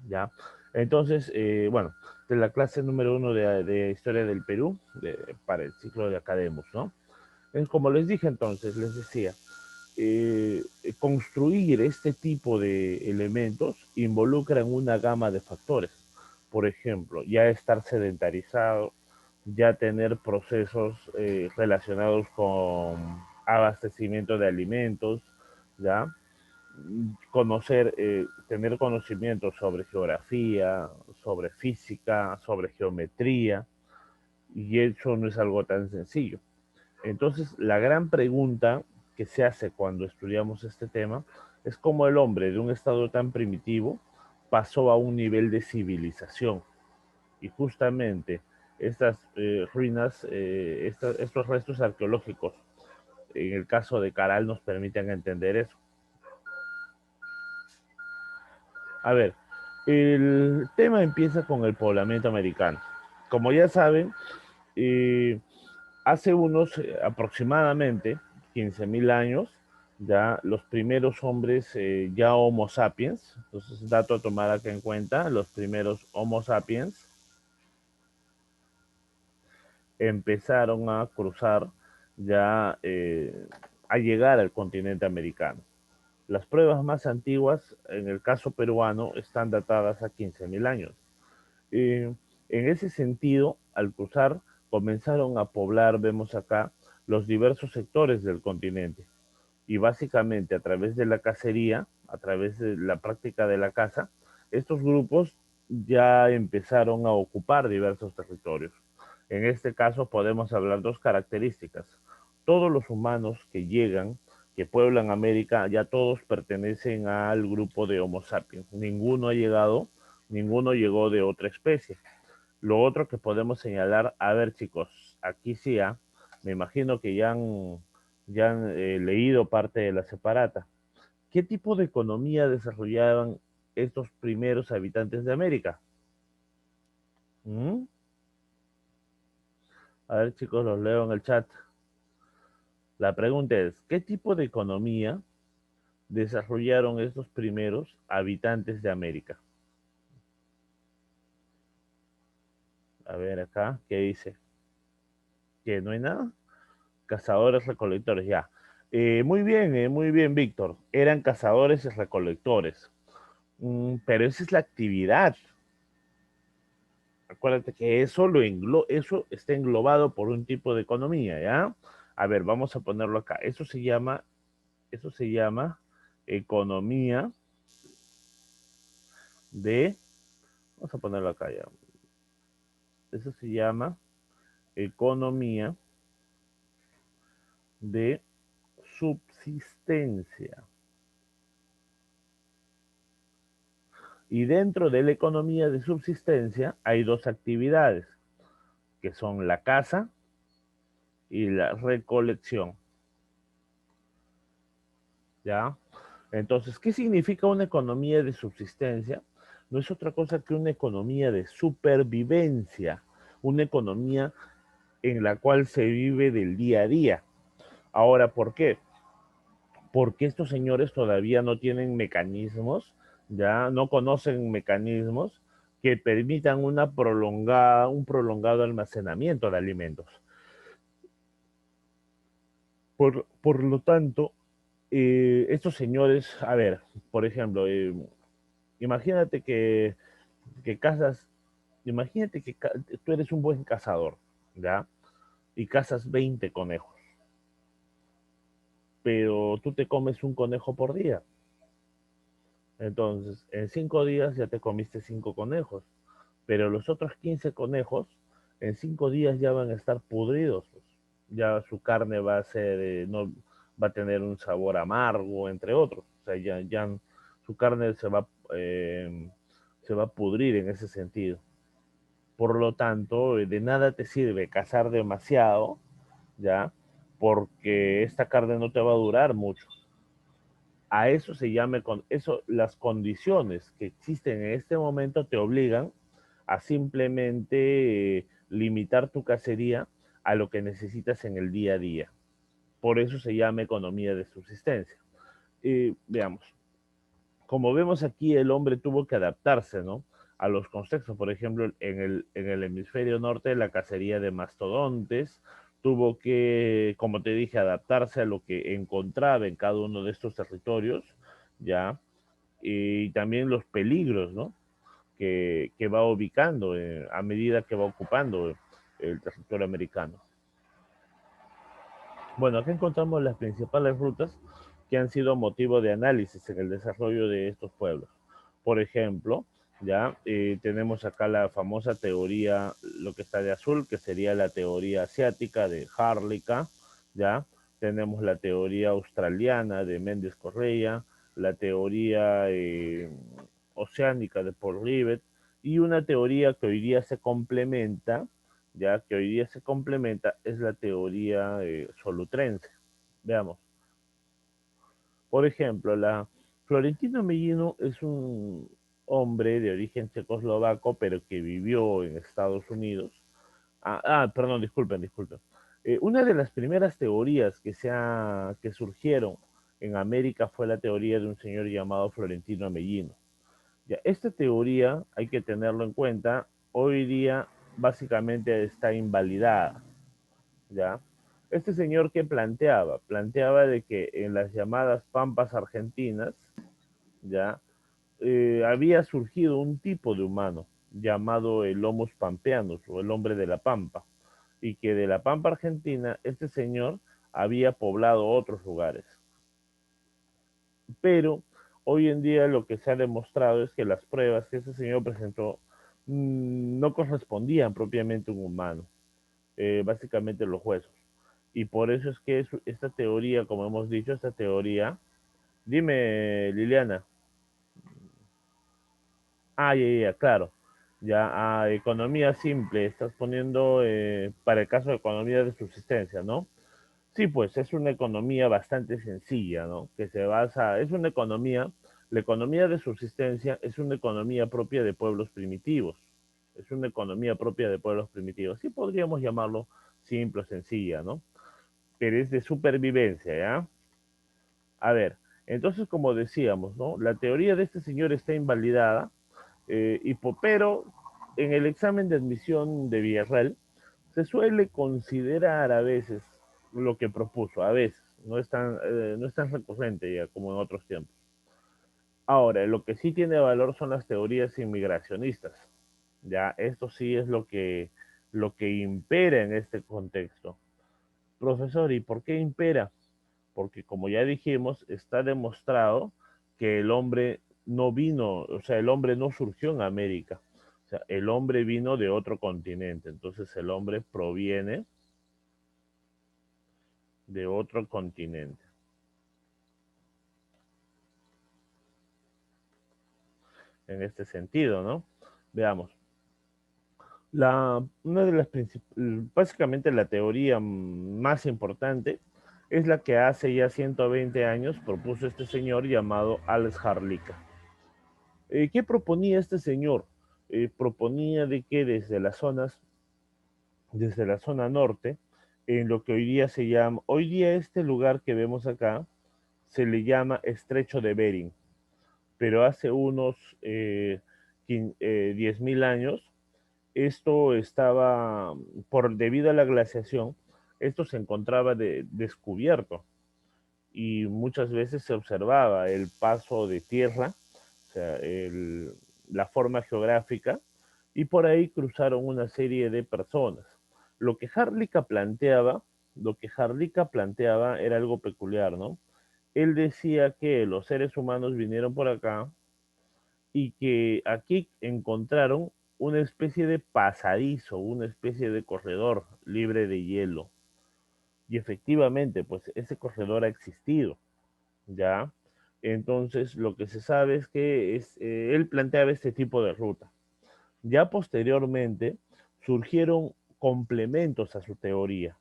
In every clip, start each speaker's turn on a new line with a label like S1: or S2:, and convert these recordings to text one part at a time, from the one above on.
S1: ¿ya? Entonces, bueno, de la clase número 1 de Historia del Perú, para el ciclo de Academus, ¿no? Como les dije entonces, les decía, construir este tipo de elementos involucra en una gama de factores. Por ejemplo, ya estar sedentarizado, ya tener procesos relacionados con abastecimiento de alimentos, ¿ya? Conocer, tener conocimientos sobre geografía, sobre física, sobre geometría, y eso no es algo tan sencillo. Entonces, la gran pregunta que se hace cuando estudiamos este tema es cómo el hombre de un estado tan primitivo pasó a un nivel de civilización. Y justamente estas ruinas, estos restos arqueológicos, en el caso de Caral, nos permiten entender eso. A ver, el tema empieza con el poblamiento americano. Como ya saben, eh, hace unos aproximadamente 15.000 años, ya los primeros hombres, ya Homo sapiens, entonces dato a tomar acá en cuenta, los primeros Homo sapiens empezaron a cruzar ya, a llegar al continente americano. Las pruebas más antiguas, en el caso peruano, están datadas a 15.000 años. Eh, en ese sentido, al cruzar, comenzaron a poblar, vemos acá, los diversos sectores del continente. Y básicamente a través de la cacería, a través de la práctica de la caza, estos grupos ya empezaron a ocupar diversos territorios. En este caso podemos hablar dos características. Todos los humanos que llegan, que pueblan América, ya todos pertenecen al grupo de Homo sapiens. Ninguno llegó de otra especie. Lo otro que podemos señalar, a ver chicos, aquí sí, me imagino que ya han leído parte de la separata. ¿Qué tipo de economía desarrollaban estos primeros habitantes de América? ¿Mm? A ver chicos, los leo en el chat. La pregunta es, ¿qué tipo de economía desarrollaron estos primeros habitantes de América? A ver acá, ¿qué dice? ¿Que no hay nada? Cazadores recolectores, ya. Muy bien, Víctor. Eran cazadores y recolectores. Pero esa es la actividad. Acuérdate que eso está englobado por un tipo de economía, ¿ya? A ver, vamos a ponerlo acá. Eso se llama economía de, vamos a ponerlo acá ya. Eso se llama economía de subsistencia. Y dentro de la economía de subsistencia hay dos actividades, que son la caza y la recolección. ¿Ya? Entonces, ¿qué significa una economía de subsistencia? No es otra cosa que una economía de supervivencia, una economía en la cual se vive del día a día. Ahora, ¿por qué? Porque estos señores todavía no tienen mecanismos, ya no conocen mecanismos que permitan un prolongado almacenamiento de alimentos. Por lo tanto, estos señores, a ver, por ejemplo, imagínate que cazas, imagínate que tú eres un buen cazador, ¿ya? Y cazas 20 conejos, pero tú te comes un conejo por día. Entonces, en 5 días ya te comiste 5 conejos, pero los otros 15 conejos en 5 días ya van a estar pudridos, pues. Ya su carne va a ser, no, va a tener un sabor amargo, entre otros. O sea, ya su carne se va a pudrir en ese sentido. Por lo tanto, de nada te sirve cazar demasiado, ¿ya? Porque esta carne no te va a durar mucho. A eso se llama, las condiciones que existen en este momento te obligan a simplemente limitar tu cacería a lo que necesitas en el día a día. Por eso se llama economía de subsistencia. Veamos. como vemos aquí, el hombre tuvo que adaptarse, ¿no? A los contextos. Por ejemplo, en el hemisferio norte, la cacería de mastodontes, tuvo que, como te dije, adaptarse a lo que encontraba en cada uno de estos territorios, ¿ya? Y también los peligros, ¿no? Que va ubicando a medida que va ocupando el territorio americano. Bueno, acá encontramos las principales rutas que han sido motivo de análisis en el desarrollo de estos pueblos. Por ejemplo, ya tenemos acá la famosa teoría, lo que está de azul, que sería la teoría asiática de Harlica, ya tenemos la teoría australiana de Méndez Correa, la teoría oceánica de Paul Rivet y una teoría que hoy día se complementa, ya que hoy día se complementa, es la teoría solutrense. Veamos. Por ejemplo, la Florentino Mellino es un hombre de origen checoslovaco, pero que vivió en Estados Unidos. Perdón, disculpen. Una de las primeras teorías que surgieron en América fue la teoría de un señor llamado Florentino Mellino. Ya, esta teoría hay que tenerlo en cuenta. Hoy día básicamente está invalidada. ¿Ya? Este señor que planteaba de que en las llamadas pampas argentinas, ¿ya? Había surgido un tipo de humano llamado el Homo pampeanus o el hombre de la pampa, y que de la pampa argentina este señor había poblado otros lugares. Pero hoy en día lo que se ha demostrado es que las pruebas que este señor presentó no correspondían propiamente a un humano, básicamente los huesos. Y por eso es que esta teoría, como hemos dicho, esta teoría, dime Liliana, claro, ya a economía simple, estás poniendo para el caso de economía de subsistencia, ¿no? Sí, pues es una economía bastante sencilla, ¿no? Que se basa, es una economía, la economía de subsistencia es una economía propia de pueblos primitivos, es una economía propia de pueblos primitivos, sí podríamos llamarlo simple o sencilla, ¿no? Pero es de supervivencia, ¿ya? A ver, entonces como decíamos, ¿no? La teoría de este señor está invalidada, pero en el examen de admisión de Villarreal se suele considerar a veces lo que propuso, a veces, no es tan recurrente ya como en otros tiempos. Ahora, lo que sí tiene valor son las teorías inmigracionistas. Ya, esto sí es lo que impera en este contexto. Profesor, ¿y por qué impera? Porque como ya dijimos, está demostrado que el hombre no vino, o sea, el hombre no surgió en América. O sea, el hombre vino de otro continente. Entonces el hombre proviene de otro continente. En este sentido, ¿no? Veamos. Una de las básicamente la teoría más importante es la que hace ya 120 años propuso este señor llamado Alex Harlica. ¿Qué proponía este señor? Proponía de que desde la zona norte, en lo que hoy día se llama, hoy día este lugar que vemos acá, se le llama Estrecho de Bering, pero hace unos 10.000 años, esto estaba, debido a la glaciación, esto se encontraba descubierto y muchas veces se observaba el paso de tierra, o sea, la forma geográfica, y por ahí cruzaron una serie de personas. Lo que Harlica planteaba, lo que Harlica planteaba era algo peculiar, ¿no? Él decía que los seres humanos vinieron por acá y que aquí encontraron una especie de pasadizo, una especie de corredor libre de hielo. Y efectivamente, pues ese corredor ha existido. ¿Ya? Entonces, lo que se sabe es que él planteaba este tipo de ruta. Ya posteriormente surgieron complementos a su teoría.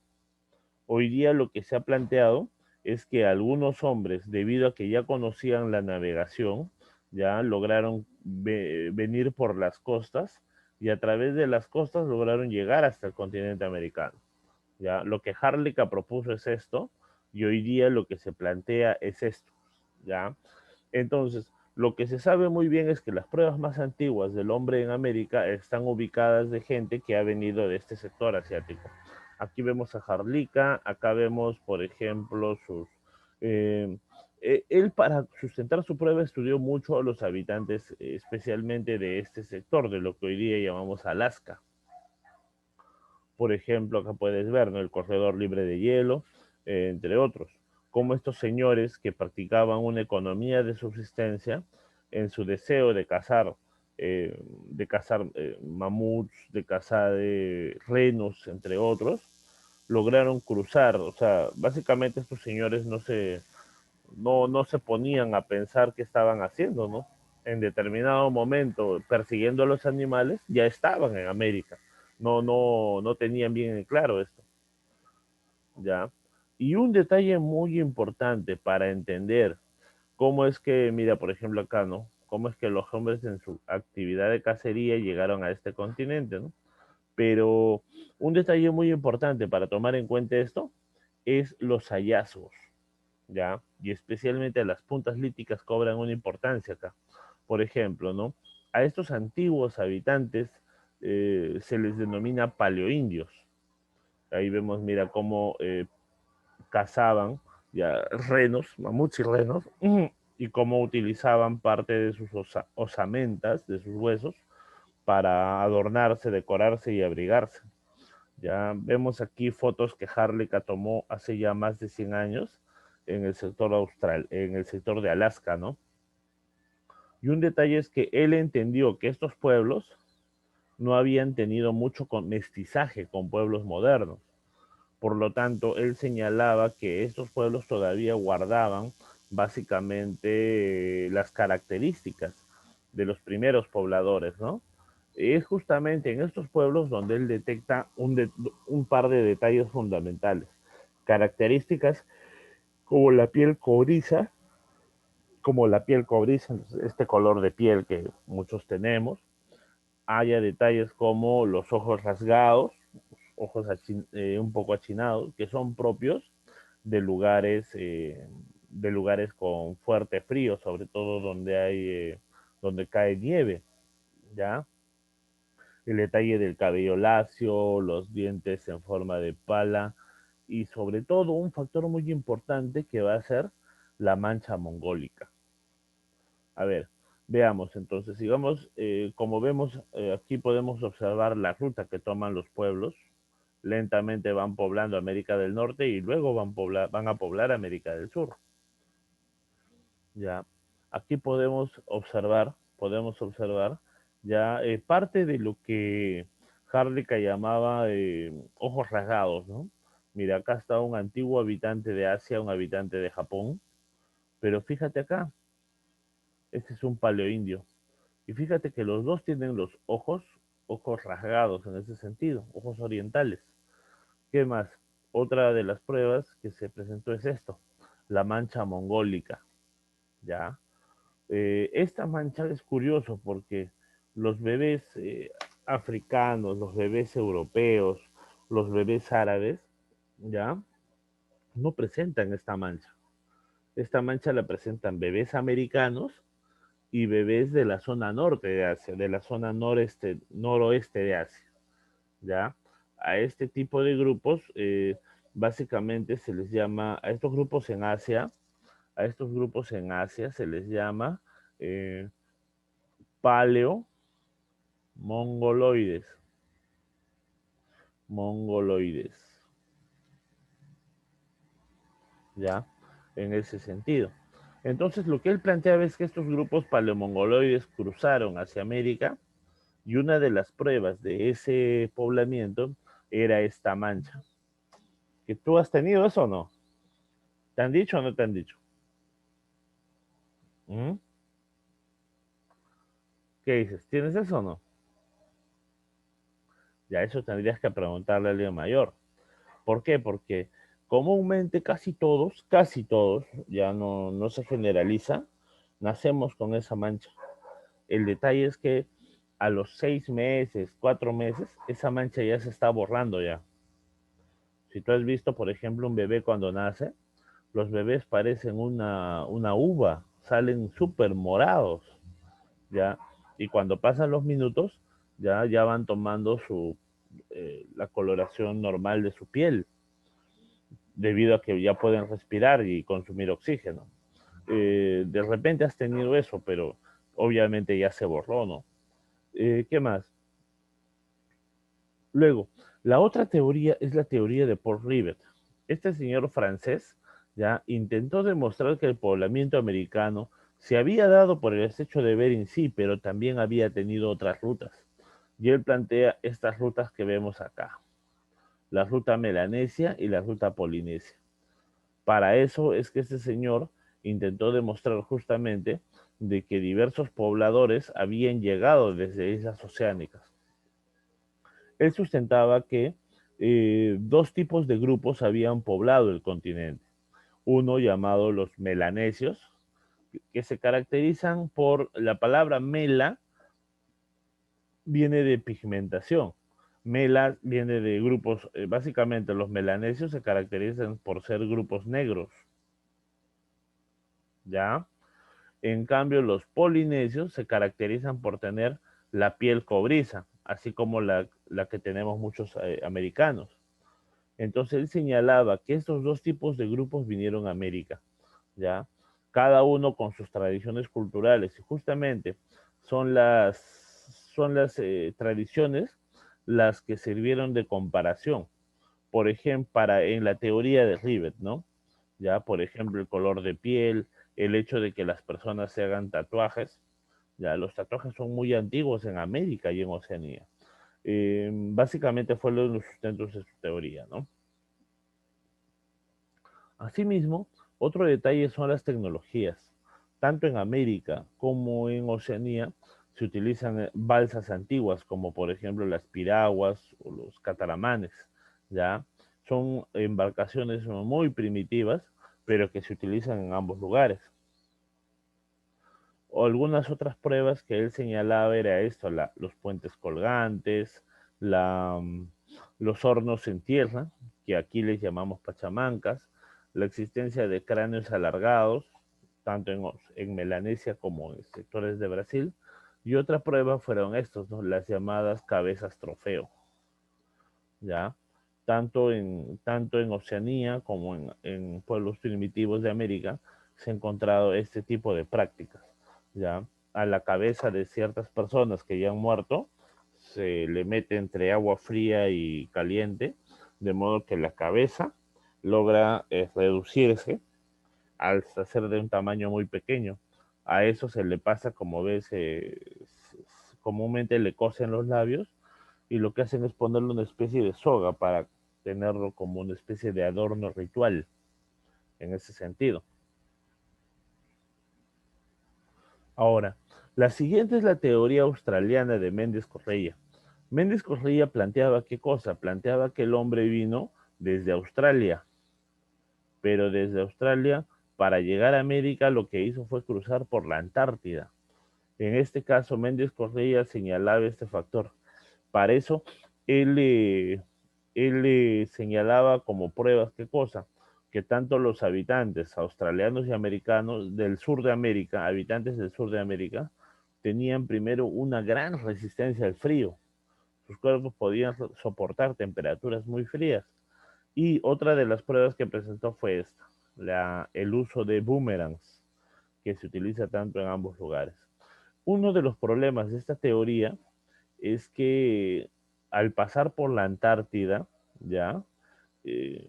S1: Hoy día lo que se ha planteado es que algunos hombres, debido a que ya conocían la navegación, ya lograron venir por las costas y a través de las costas lograron llegar hasta el continente americano. ¿Ya? Lo que Harlica propuso es esto y hoy día lo que se plantea es esto. ¿Ya? Entonces, Lo que se sabe muy bien es que las pruebas más antiguas del hombre en América están ubicadas de gente que ha venido de este sector asiático. Aquí vemos a Jarlica, acá vemos, por ejemplo, sus... eh, él para sustentar su prueba estudió mucho a los habitantes, especialmente de este sector, de lo que hoy día llamamos Alaska. Por ejemplo, acá puedes ver, ¿no?, el corredor libre de hielo, entre otros. Como estos señores que practicaban una economía de subsistencia en su deseo de cazar mamuts, de cazar renos, entre otros, lograron cruzar. O sea, básicamente estos señores no se ponían a pensar qué estaban haciendo, ¿no? En determinado momento, persiguiendo a los animales, ya estaban en América. No tenían bien en claro esto, ¿ya? Y un detalle muy importante para entender cómo es que, mira, por ejemplo acá, ¿no? Cómo es que los hombres en su actividad de cacería llegaron a este continente, ¿no? Pero un detalle muy importante para tomar en cuenta esto es los hallazgos. ¿Ya? Y especialmente las puntas líticas cobran una importancia acá. Por ejemplo, ¿no? A estos antiguos habitantes se les denomina paleoindios. Ahí vemos, mira, cómo cazaban ya renos, mamuts y renos, y cómo utilizaban parte de sus osamentas, de sus huesos, para adornarse, decorarse y abrigarse. Ya vemos aquí fotos que Harleka tomó hace ya más de 100 años en el sector austral, en el sector de Alaska, ¿no? Y un detalle es que él entendió que estos pueblos no habían tenido mucho mestizaje con pueblos modernos. Por lo tanto, él señalaba que estos pueblos todavía guardaban básicamente las características de los primeros pobladores, ¿no? Es justamente en estos pueblos donde él detecta un par de detalles fundamentales. Características como la piel cobriza, este color de piel que muchos tenemos. Haya detalles como los ojos rasgados, ojos un poco achinados, que son propios de de lugares con fuerte frío, sobre todo donde cae nieve, ¿ya? El detalle del cabello lacio, los dientes en forma de pala y sobre todo un factor muy importante que va a ser la mancha mongólica. A ver, veamos entonces, sigamos, como vemos, aquí podemos observar la ruta que toman los pueblos. Lentamente van poblando América del Norte y luego van a poblar América del Sur. Ya, aquí podemos observar ya parte de lo que Harlika llamaba ojos rasgados, ¿no? Mira, acá está un antiguo habitante de Asia, un habitante de Japón, pero fíjate acá, este es un paleoindio. Y fíjate que los dos tienen los ojos rasgados en ese sentido, ojos orientales. ¿Qué más? Otra de las pruebas que se presentó es esto, la mancha mongólica, ¿ya? Esta mancha es curioso porque los bebés africanos, los bebés europeos, los bebés árabes, ¿ya? No presentan esta mancha. Esta mancha la presentan bebés americanos y bebés de la zona norte de Asia, de la zona noroeste de Asia, ¿ya? A este tipo de grupos, básicamente se les llama, a estos grupos en Asia se les llama eh, paleo mongoloides, mongoloides, ¿ya? En ese sentido. Entonces, lo que él planteaba es que estos grupos paleomongoloides cruzaron hacia América y una de las pruebas de ese poblamiento era esta mancha. ¿Que tú has tenido eso o no? ¿Te han dicho o no te han dicho? ¿Mm? ¿Qué dices? ¿Tienes eso o no? Ya eso tendrías que preguntarle al líder mayor. ¿Por qué? Porque comúnmente casi todos, ya no se generaliza, nacemos con esa mancha. El detalle es que a los 6 meses, 4 meses, esa mancha ya se está borrando ya. Si tú has visto, por ejemplo, un bebé cuando nace, los bebés parecen una uva, salen súper morados, ¿ya? Y cuando pasan los minutos, ya van tomando la coloración normal de su piel, debido a que ya pueden respirar y consumir oxígeno. De repente has tenido eso, pero obviamente ya se borró, ¿no? ¿Qué más? Luego, la otra teoría es la teoría de Paul Rivet. Este señor francés ya intentó demostrar que el poblamiento americano se había dado por el estrecho de Bering, sí, pero también había tenido otras rutas. Y él plantea estas rutas que vemos acá, la ruta melanesia y la ruta polinesia. Para eso es que este señor intentó demostrar justamente de que diversos pobladores habían llegado desde islas oceánicas. Él sustentaba que dos tipos de grupos habían poblado el continente. Uno llamado los melanesios, que se caracterizan por la palabra mela, viene de pigmentación. Mela viene de grupos, básicamente los melanesios se caracterizan por ser grupos negros, ¿ya? En cambio, los polinesios se caracterizan por tener la piel cobriza, así como la que tenemos muchos americanos. Entonces él señalaba que estos dos tipos de grupos vinieron a América, ¿ya? Cada uno con sus tradiciones culturales y justamente son las tradiciones las que sirvieron de comparación. Por ejemplo, en la teoría de Rivet, ¿no? Ya, por ejemplo, el color de piel, el hecho de que las personas se hagan tatuajes, ya, los tatuajes son muy antiguos en América y en Oceanía. Básicamente fue uno de los sustentos de su teoría, ¿no? Asimismo, otro detalle son las tecnologías. Tanto en América como en Oceanía se utilizan balsas antiguas, como por ejemplo las piraguas o los cataramanes, ¿ya? Son embarcaciones muy primitivas, pero que se utilizan en ambos lugares. O algunas otras pruebas que él señalaba era esto, los puentes colgantes, la, mm, los hornos en tierra, que aquí les llamamos pachamancas, la existencia de cráneos alargados, tanto en Melanesia como en sectores de Brasil, y otra prueba fueron estos, ¿no? Las llamadas cabezas trofeo, ¿ya? Tanto en Oceanía como en pueblos primitivos de América se ha encontrado este tipo de prácticas, ¿ya? A la cabeza de ciertas personas que ya han muerto se le mete entre agua fría y caliente, de modo que la cabeza logra reducirse al ser de un tamaño muy pequeño. A eso se le pasa, como ves, comúnmente le cosen los labios y lo que hacen es ponerle una especie de soga para tenerlo como una especie de adorno ritual en ese sentido. Ahora, la siguiente es la teoría australiana de Méndez Correia. Méndez Correia planteaba qué cosa? Planteaba que el hombre vino desde Australia, pero desde Australia para llegar a América lo que hizo fue cruzar por la Antártida. En este caso, Méndez Correia señalaba este factor. Para eso, él, eh, él señalaba como pruebas qué cosa, que tanto los habitantes australianos y americanos del sur de América, habitantes del sur de América, tenían primero una gran resistencia al frío. Sus cuerpos podían soportar temperaturas muy frías. Y otra de las pruebas que presentó fue esta, el uso de boomerangs, que se utiliza tanto en ambos lugares. Uno de los problemas de esta teoría es que al pasar por la Antártida, ya, eh,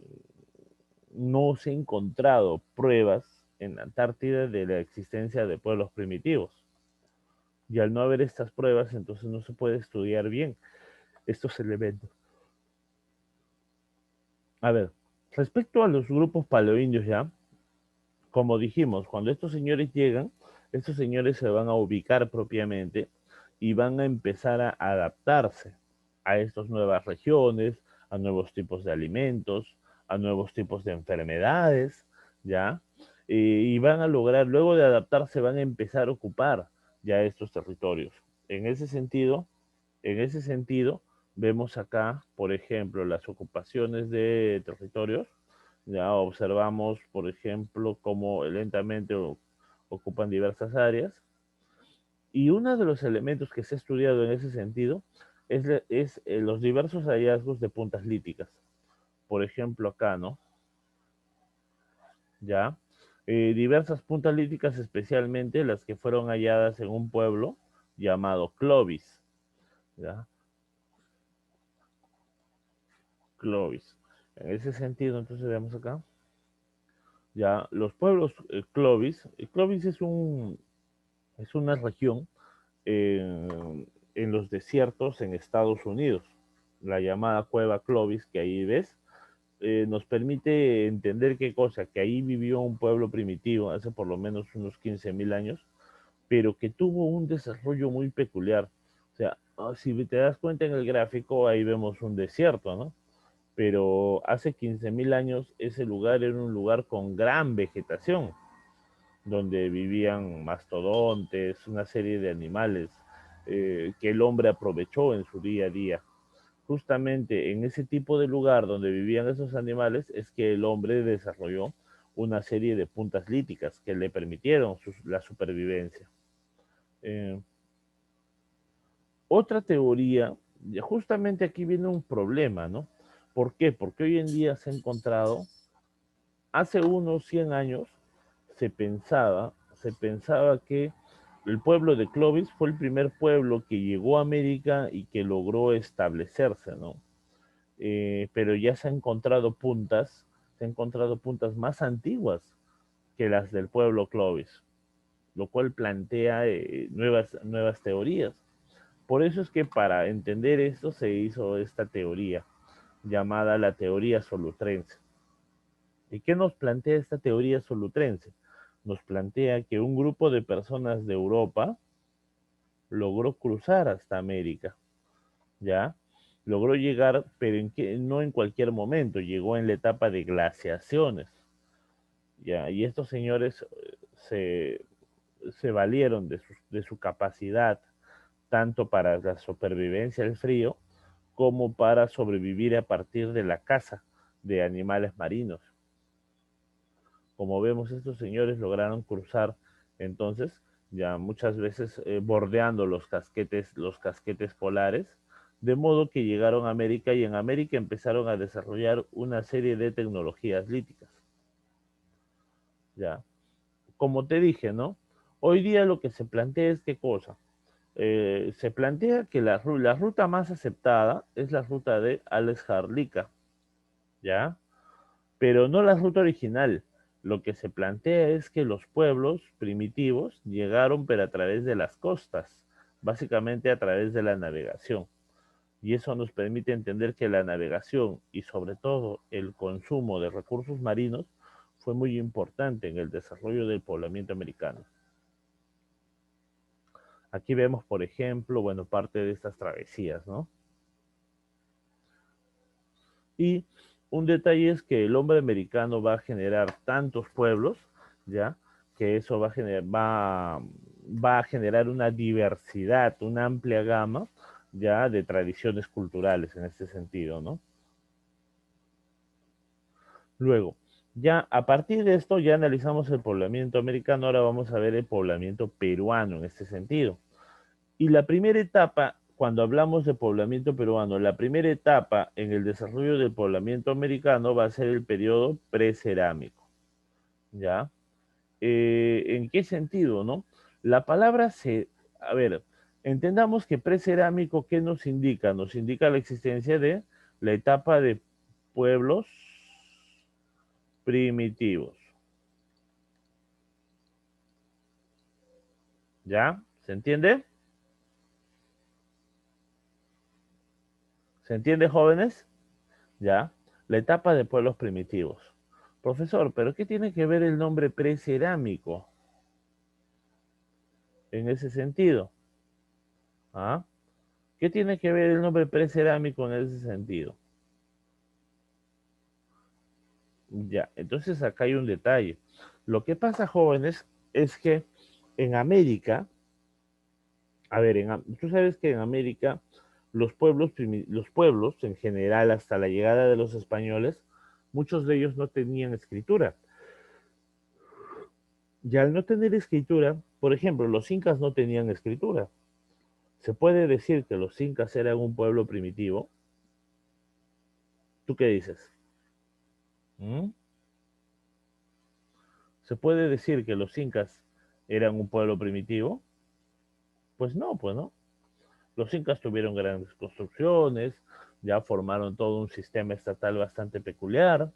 S1: no se han encontrado pruebas en la Antártida de la existencia de pueblos primitivos. Y al no haber estas pruebas, entonces no se puede estudiar bien estos elementos. A ver, respecto a los grupos paleoindios ya, como dijimos, cuando estos señores llegan, estos señores se van a ubicar propiamente y van a empezar a adaptarse a estas nuevas regiones, a nuevos tipos de alimentos, a nuevos tipos de enfermedades, ¿ya? Y van a lograr, luego de adaptarse, van a empezar a ocupar ya estos territorios. En ese sentido, en ese sentido, vemos acá, por ejemplo, las ocupaciones de territorios. Ya observamos, por ejemplo, cómo lentamente ocupan diversas áreas. Y uno de los elementos que se ha estudiado en ese sentido es los diversos hallazgos de puntas líticas. Por ejemplo, acá, ¿no? Ya. Diversas puntas líticas, especialmente las que fueron halladas en un pueblo llamado Clovis. ¿Ya? Clovis. En ese sentido, entonces veamos acá. Ya, los pueblos Clovis. Clovis es una región en los desiertos en Estados Unidos. La llamada Cueva Clovis, que ahí ves, nos permite entender qué cosa, que ahí vivió un pueblo primitivo hace por lo menos unos 15.000 años, pero que tuvo un desarrollo muy peculiar. O sea, si te das cuenta en el gráfico, ahí vemos un desierto, ¿no? Pero hace 15.000 años ese lugar era un lugar con gran vegetación, donde vivían mastodontes, una serie de animales que el hombre aprovechó en su día a día. Justamente en ese tipo de lugar donde vivían esos animales es que el hombre desarrolló una serie de puntas líticas que le permitieron la supervivencia. Eh, Otra teoría, justamente aquí viene un problema, ¿no? ¿Por qué? Porque hoy en día se ha encontrado, hace unos 100 años se pensaba que el pueblo de Clovis fue el primer pueblo que llegó a América y que logró establecerse, ¿no? Pero ya se han encontrado puntas más antiguas que las del pueblo Clovis, lo cual plantea nuevas teorías. Por eso es que para entender esto se hizo esta teoría llamada la teoría solutrense. ¿Y qué nos plantea esta teoría solutrense? Nos plantea que un grupo de personas de Europa logró cruzar hasta América, ¿ya? Logró llegar, pero no en cualquier momento, llegó en la etapa de glaciaciones, ¿ya? Y estos señores se valieron de su capacidad, tanto para la supervivencia del frío, como para sobrevivir a partir de la caza de animales marinos. Como vemos, estos señores lograron cruzar entonces, ya muchas veces bordeando los casquetes polares, de modo que llegaron a América y en América empezaron a desarrollar una serie de tecnologías líticas. Ya, como te dije, ¿no? Hoy día lo que se plantea es qué cosa. Se plantea que la ruta más aceptada es la ruta de Alex Harlika, ¿ya? Pero no la ruta original. Lo que se plantea es que los pueblos primitivos llegaron, pero a través de las costas, básicamente a través de la navegación. Y eso nos permite entender que la navegación y sobre todo el consumo de recursos marinos fue muy importante en el desarrollo del poblamiento americano. Aquí vemos, por ejemplo, bueno, parte de estas travesías, ¿no? Y un detalle es que el hombre americano va a generar tantos pueblos, ¿ya? Que eso va a generar una diversidad, una amplia gama, ya, de tradiciones culturales en este sentido, ¿no? Luego, ya a partir de esto ya analizamos el poblamiento americano, ahora vamos a ver el poblamiento peruano en este sentido. Y la primera etapa, cuando hablamos de poblamiento peruano, la primera etapa en el desarrollo del poblamiento americano va a ser el periodo precerámico, ¿ya? ¿En qué sentido, no? La palabra a ver, entendamos que precerámico, ¿qué nos indica? Nos indica la existencia de la etapa de pueblos primitivos, ¿ya? ¿Se entiende? ¿Se entiende, jóvenes? ¿Ya? La etapa de pueblos primitivos. Profesor, ¿pero qué tiene que ver el nombre precerámico en ese sentido? ¿Ah? ¿Qué tiene que ver el nombre precerámico en ese sentido? Ya, entonces acá hay un detalle. Lo que pasa, jóvenes, es que en América, a ver, tú sabes que en América los pueblos en general, hasta la llegada de los españoles, muchos de ellos no tenían escritura. Y al no tener escritura, por ejemplo, los incas no tenían escritura. ¿Se puede decir que los incas eran un pueblo primitivo? ¿Tú qué dices? ¿Mm? ¿Se puede decir que los incas eran un pueblo primitivo? Pues no, pues no. Los incas tuvieron grandes construcciones, ya formaron todo un sistema estatal bastante peculiar.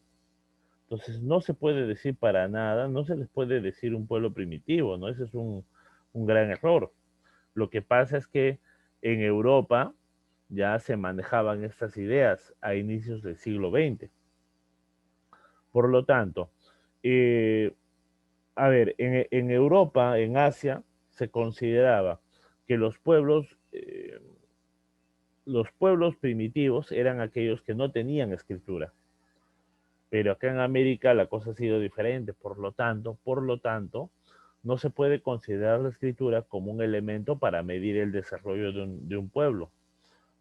S1: Entonces no se puede decir para nada, no se les puede decir un pueblo primitivo, ¿no? Ese es un gran error. Lo que pasa es que en Europa ya se manejaban estas ideas a inicios del siglo XX. Por lo tanto, eh, a ver, en Europa, en Asia, se consideraba que los pueblos primitivos eran aquellos que no tenían escritura. Pero acá en América la cosa ha sido diferente, por lo tanto, no se puede considerar la escritura como un elemento para medir el desarrollo de un pueblo.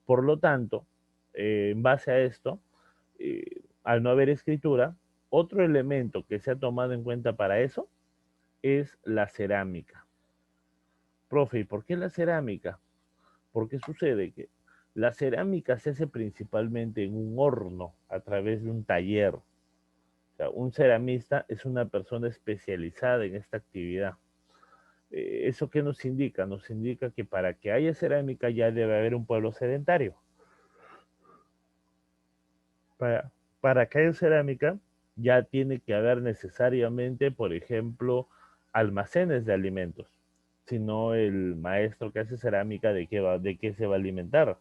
S1: Por lo tanto, en base a esto, al no haber escritura, otro elemento que se ha tomado en cuenta para eso es la cerámica. Profe, ¿y por qué la cerámica? Porque sucede que la cerámica se hace principalmente en un horno a través de un taller. O sea, un ceramista es una persona especializada en esta actividad. ¿Eso qué nos indica? Nos indica que para que haya cerámica ya debe haber un pueblo sedentario. Para, para que haya cerámica ya tiene que haber necesariamente, por ejemplo, almacenes de alimentos. Si no, el maestro que hace cerámica, ¿de qué se va a alimentar?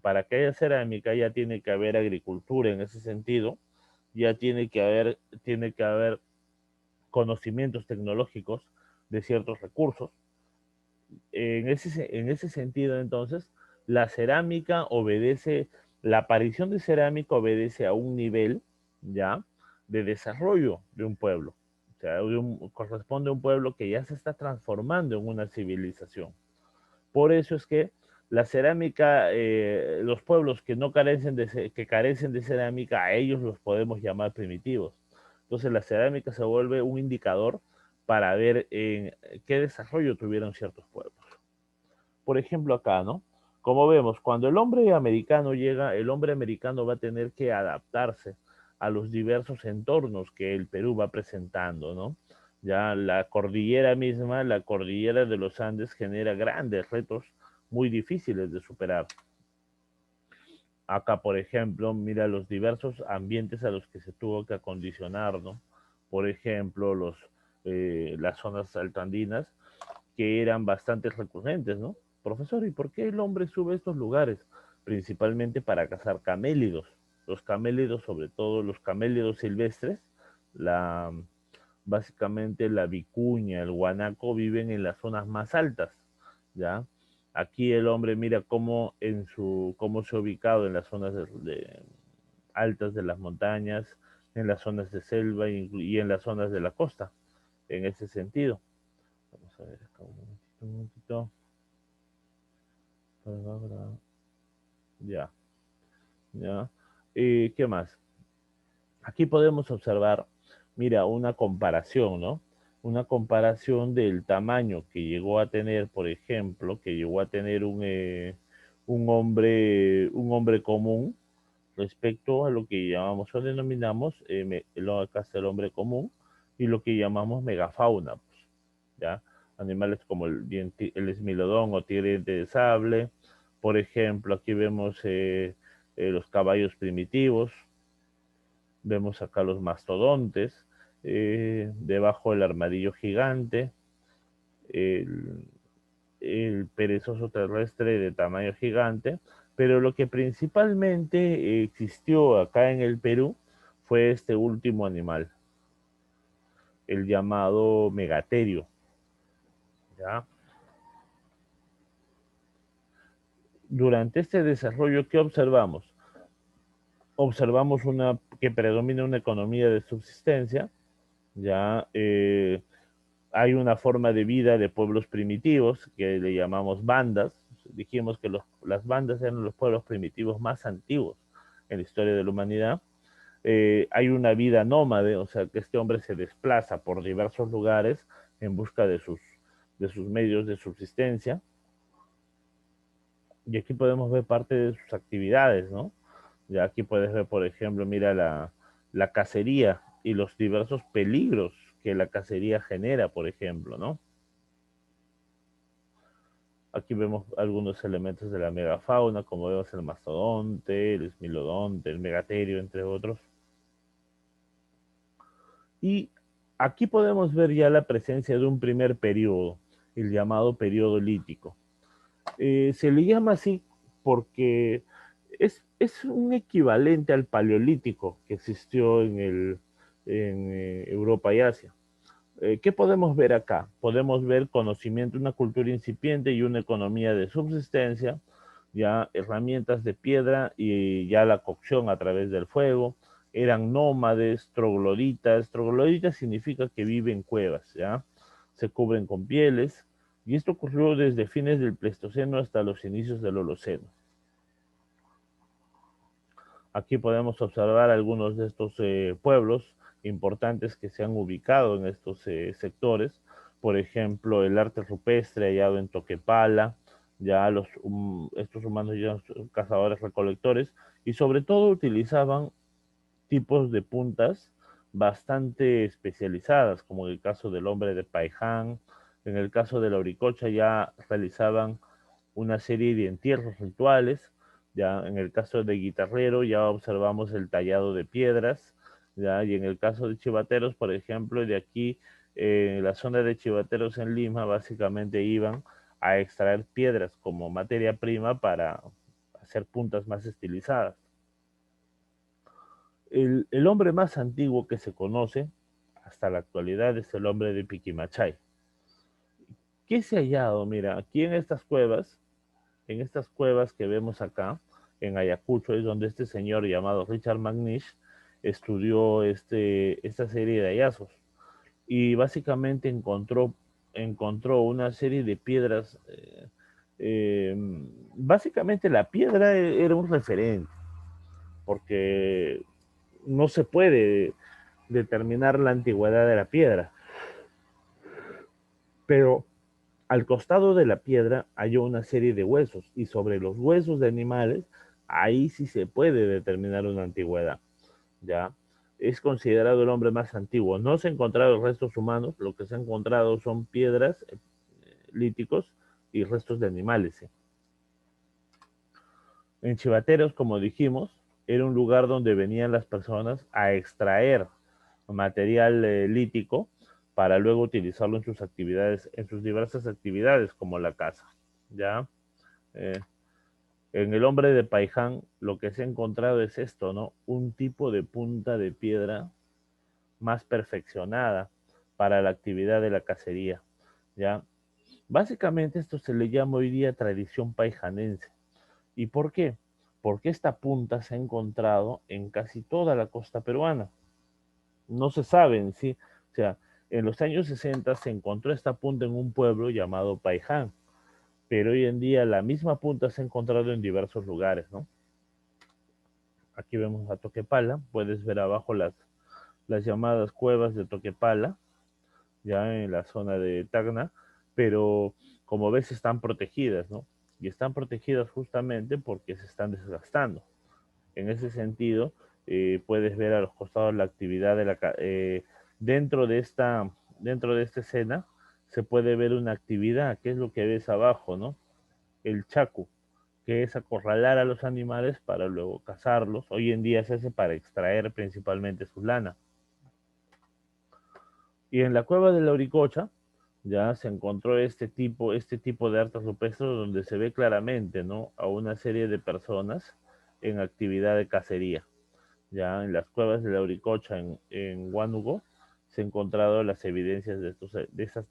S1: Para que haya cerámica ya tiene que haber agricultura en ese sentido, ya tiene que haber conocimientos tecnológicos de ciertos recursos. En ese sentido, entonces, la cerámica obedece, la aparición de cerámica obedece a un nivel, ¿ya?, de desarrollo de un pueblo. O sea, corresponde a un pueblo que ya se está transformando en una civilización. Por eso es que la cerámica, los pueblos que no que carecen de cerámica, a ellos los podemos llamar primitivos. Entonces la cerámica se vuelve un indicador para ver en qué desarrollo tuvieron ciertos pueblos. Por ejemplo, acá, ¿no? Como vemos, cuando el hombre americano llega, el hombre americano va a tener que adaptarse a los diversos entornos que el Perú va presentando, ¿no? Ya la cordillera misma, la cordillera de los Andes, genera grandes retos muy difíciles de superar. Acá, por ejemplo, mira los diversos ambientes a los que se tuvo que acondicionar, ¿no? Por ejemplo, las zonas altoandinas, que eran bastante recurrentes, ¿no? Profesor, ¿y por qué el hombre sube a estos lugares? Principalmente para cazar camélidos. Los camélidos, sobre todo los camélidos silvestres, la, básicamente la vicuña, el guanaco, viven en las zonas más altas, ¿ya? Aquí el hombre mira cómo se ha ubicado en las zonas altas de las montañas, en las zonas de selva y en las zonas de la costa, en ese sentido. Vamos a ver acá un momentito. Ya, ya. ¿Qué más? Aquí podemos observar, mira, una comparación, ¿no? Una comparación del tamaño que llegó a tener, por ejemplo, que llegó a tener un hombre común respecto a lo que llamamos o denominamos, acá está el hombre común, y lo que llamamos megafauna, pues, ¿ya? Animales como el esmilodón o tigre diente de sable. Por ejemplo, aquí vemos los caballos primitivos, vemos acá los mastodontes, debajo el armadillo gigante, el, el perezoso terrestre de tamaño gigante, pero lo que principalmente existió acá en el Perú fue este último animal, el llamado megaterio, ¿ya? Durante este desarrollo, ¿qué observamos? Observamos que predomina una economía de subsistencia, ya hay una forma de vida de pueblos primitivos que le llamamos bandas. Dijimos que las bandas eran los pueblos primitivos más antiguos en la historia de la humanidad. hay una vida nómade, o sea que este hombre se desplaza por diversos lugares en busca de sus medios de subsistencia. Y aquí podemos ver parte de sus actividades, ¿no? Ya aquí puedes ver, por ejemplo, mira la cacería y los diversos peligros que la cacería genera, por ejemplo, ¿no? Aquí vemos algunos elementos de la megafauna, como vemos el mastodonte, el esmilodonte, el megaterio, entre otros. Y aquí podemos ver ya la presencia de un primer periodo, el llamado periodo lítico. Se le llama así porque es un equivalente al paleolítico que existió en Europa y Asia. ¿Qué podemos ver acá? Podemos ver conocimiento, una cultura incipiente y una economía de subsistencia, ya herramientas de piedra y ya la cocción a través del fuego. Eran nómades, trogloditas. Trogloditas significa que viven en cuevas, ¿ya? Se cubren con pieles. Y esto ocurrió desde fines del Pleistoceno hasta los inicios del Holoceno. Aquí podemos observar algunos de estos pueblos importantes que se han ubicado en estos sectores. Por ejemplo, el arte rupestre hallado en Toquepala, ya estos humanos ya son cazadores recolectores y sobre todo utilizaban tipos de puntas bastante especializadas, como en el caso del hombre de Paiján, en el caso de la Auricocha ya realizaban una serie de entierros rituales, ya en el caso de Guitarrero ya observamos el tallado de piedras, ya, y en el caso de Chivateros, por ejemplo, de aquí, en la zona de Chivateros en Lima, básicamente iban a extraer piedras como materia prima para hacer puntas más estilizadas. El hombre más antiguo que se conoce hasta la actualidad es el hombre de Piquimachay. ¿Qué se ha hallado? Mira, aquí en estas cuevas que vemos acá, en Ayacucho, es donde este señor llamado Richard McNish estudió esta serie de hallazgos. Y básicamente encontró una serie de piedras. Eh, Básicamente la piedra era un referente, porque no se puede determinar la antigüedad de la piedra, pero al costado de la piedra hay una serie de huesos y sobre los huesos de animales, ahí sí se puede determinar una antigüedad, ¿ya? Es considerado el hombre más antiguo. No se han encontrado restos humanos, lo que se ha encontrado son piedras, líticos y restos de animales. ¿Sí? En Chivateros, como dijimos, era un lugar donde venían las personas a extraer material lítico para luego utilizarlo en sus actividades, en sus diversas actividades, como la caza. ¿Ya? Eh, en el hombre de Paiján lo que se ha encontrado es esto, ¿no? Un tipo de punta de piedra más perfeccionada para la actividad de la cacería, ¿ya? Básicamente esto se le llama hoy día tradición paijanense. ¿Y por qué? Porque esta punta se ha encontrado en casi toda la costa peruana. No se sabe en sí, o sea, en los años 60 se encontró esta punta en un pueblo llamado Paiján, pero hoy en día la misma punta se ha encontrado en diversos lugares, ¿no? Aquí vemos a Toquepala, puedes ver abajo las llamadas cuevas de Toquepala, ya en la zona de Tacna, pero como ves están protegidas, ¿no? Y están protegidas justamente porque se están desgastando. En ese sentido, puedes ver a los costados la actividad de dentro de esta escena se puede ver una actividad, que es lo que ves abajo, ¿no? El chacu, que es acorralar a los animales para luego cazarlos. Hoy en día se hace para extraer principalmente su lana. Y en la cueva de la Oricocha ya se encontró este tipo de artes rupestres donde se ve claramente, ¿no? A una serie de personas en actividad de cacería. Ya en las cuevas de la Auricocha en Huánuco se han encontrado las evidencias de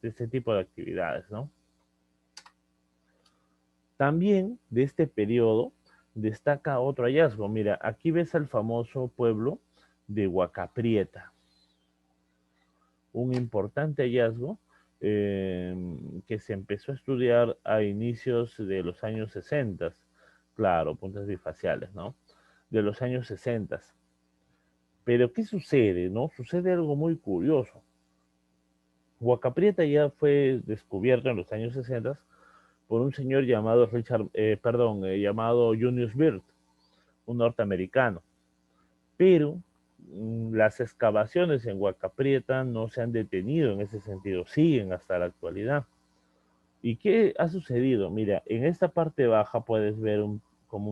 S1: este tipo de actividades, ¿no? También de este periodo destaca otro hallazgo. Mira, aquí ves el famoso pueblo de Huacaprieta, un importante hallazgo que se empezó a estudiar a inicios de los años 60, claro, puntas bifaciales, ¿no? De los años 60. Pero ¿qué sucede, no? Sucede algo muy curioso. Huaca Prieta ya fue descubierto en los años 60 por un señor llamado llamado Junius Bird, un norteamericano. Pero las excavaciones en Huaca Prieta no se han detenido en ese sentido, siguen hasta la actualidad. ¿Y qué ha sucedido? Mira, en esta parte baja puedes ver como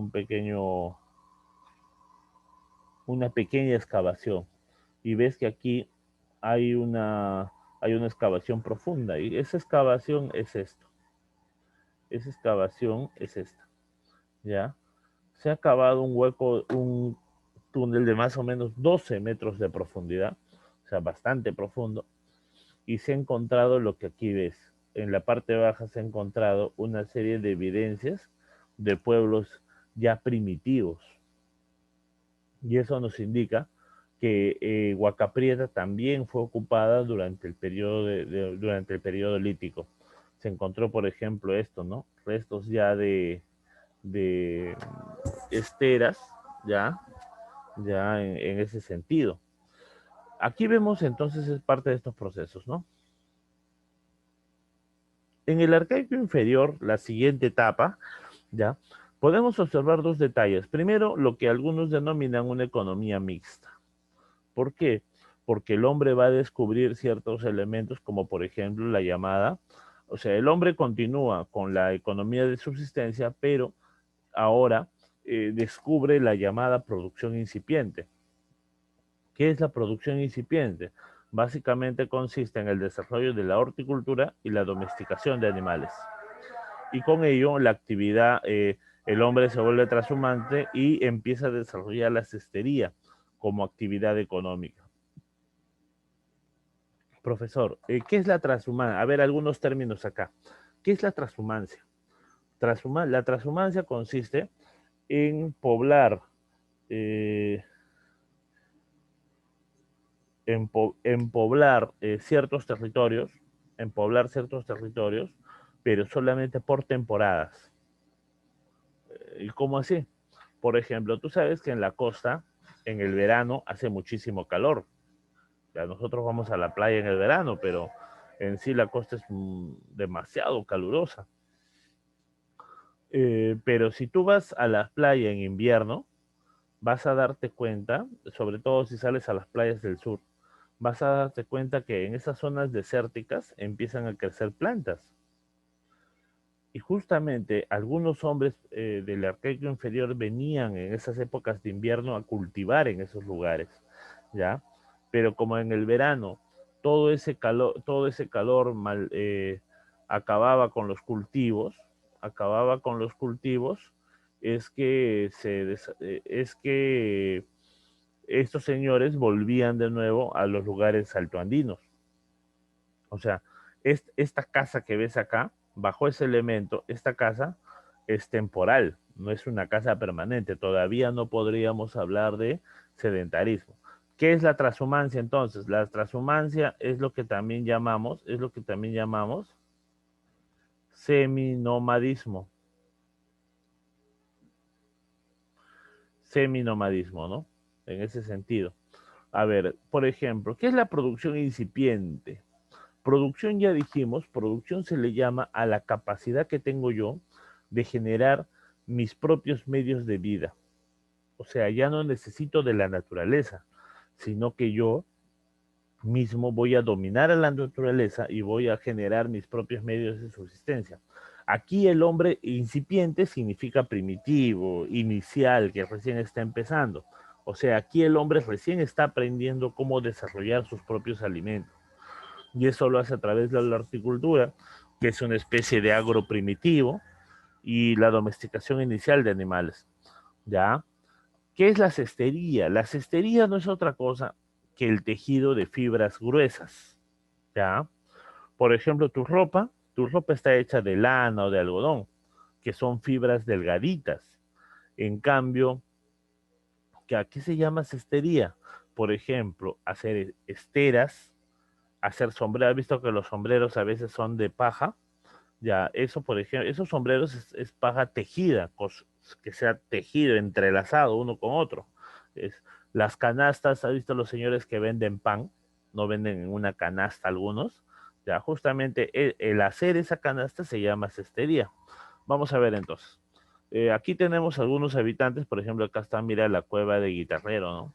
S1: una pequeña excavación y ves que aquí hay hay una excavación profunda y esa excavación es esto. Esa excavación es esta, ¿ya? Se ha cavado un hueco, un túnel de más o menos 12 metros de profundidad, o sea, bastante profundo, y se ha encontrado lo que aquí ves. En la parte baja se ha encontrado una serie de evidencias de pueblos ya primitivos. Y eso nos indica que Huaca Prieta también fue ocupada durante el periodo, durante el periodo lítico. Se encontró, por ejemplo, esto, ¿no? Restos ya de esteras, ya, ya en ese sentido. Aquí vemos entonces es parte de estos procesos, ¿no? En el arcaico inferior, la siguiente etapa, ya, podemos observar dos detalles. Primero, lo que algunos denominan una economía mixta. ¿Por qué? Porque el hombre va a descubrir ciertos elementos como por ejemplo la llamada, o sea, el hombre continúa con la economía de subsistencia, pero ahora descubre la llamada producción incipiente. ¿Qué es la producción incipiente? Básicamente consiste en el desarrollo de la horticultura y la domesticación de animales. Y con ello la actividad, el hombre se vuelve transhumante y empieza a desarrollar la cestería como actividad económica. Profesor, ¿qué es la transhumancia? A ver, algunos términos acá. ¿Qué es la transhumancia? La transhumancia consiste en poblar, eh, en poblar ciertos territorios, pero solamente por temporadas. ¿Y cómo así? Por ejemplo, tú sabes que en la costa, en el verano, hace muchísimo calor. Ya nosotros vamos a la playa en el verano, pero en sí la costa es demasiado calurosa. Pero si tú vas a la playa en invierno, vas a darte cuenta, sobre todo si sales a las playas del sur, vas a darte cuenta que en esas zonas desérticas empiezan a crecer plantas. Y justamente algunos hombres del arcaico inferior venían en esas épocas de invierno a cultivar en esos lugares, ¿ya? Pero como en el verano todo ese calor acababa con los cultivos, acababa con los cultivos, es que estos señores volvían de nuevo a los lugares altoandinos. O sea, esta casa que ves acá, bajo ese elemento, esta casa es temporal, no es una casa permanente. Todavía no podríamos hablar de sedentarismo. ¿Qué es la transhumancia entonces? La transhumancia es lo que también llamamos seminomadismo. Seminomadismo, ¿no? En ese sentido. A ver, por ejemplo, ¿qué es la producción incipiente? Producción ya dijimos, producción se le llama a la capacidad que tengo yo de generar mis propios medios de vida. O sea, ya no necesito de la naturaleza, sino que yo mismo voy a dominar a la naturaleza y voy a generar mis propios medios de subsistencia. Aquí el hombre incipiente significa primitivo, inicial, que recién está empezando. O sea, aquí el hombre recién está aprendiendo cómo desarrollar sus propios alimentos y eso lo hace a través de la horticultura, que es una especie de agro primitivo, y la domesticación inicial de animales. ¿Ya? ¿Qué es la cestería? La cestería no es otra cosa que el tejido de fibras gruesas. ¿Ya? Por ejemplo, tu ropa está hecha de lana o de algodón, que son fibras delgaditas. En cambio, que aquí se llama cestería. Por ejemplo, hacer esteras, hacer sombreros. ¿Has visto que los sombreros a veces son de paja? Ya, eso, por ejemplo, esos sombreros es paja tejida, que sea tejido, entrelazado uno con otro. Es, Las canastas, ¿has visto los señores que venden pan? No venden en una canasta algunos. Ya, justamente el hacer esa canasta se llama cestería. Vamos a ver entonces. Aquí tenemos algunos habitantes, por ejemplo, acá está, mira, la cueva de Guitarrero, ¿no?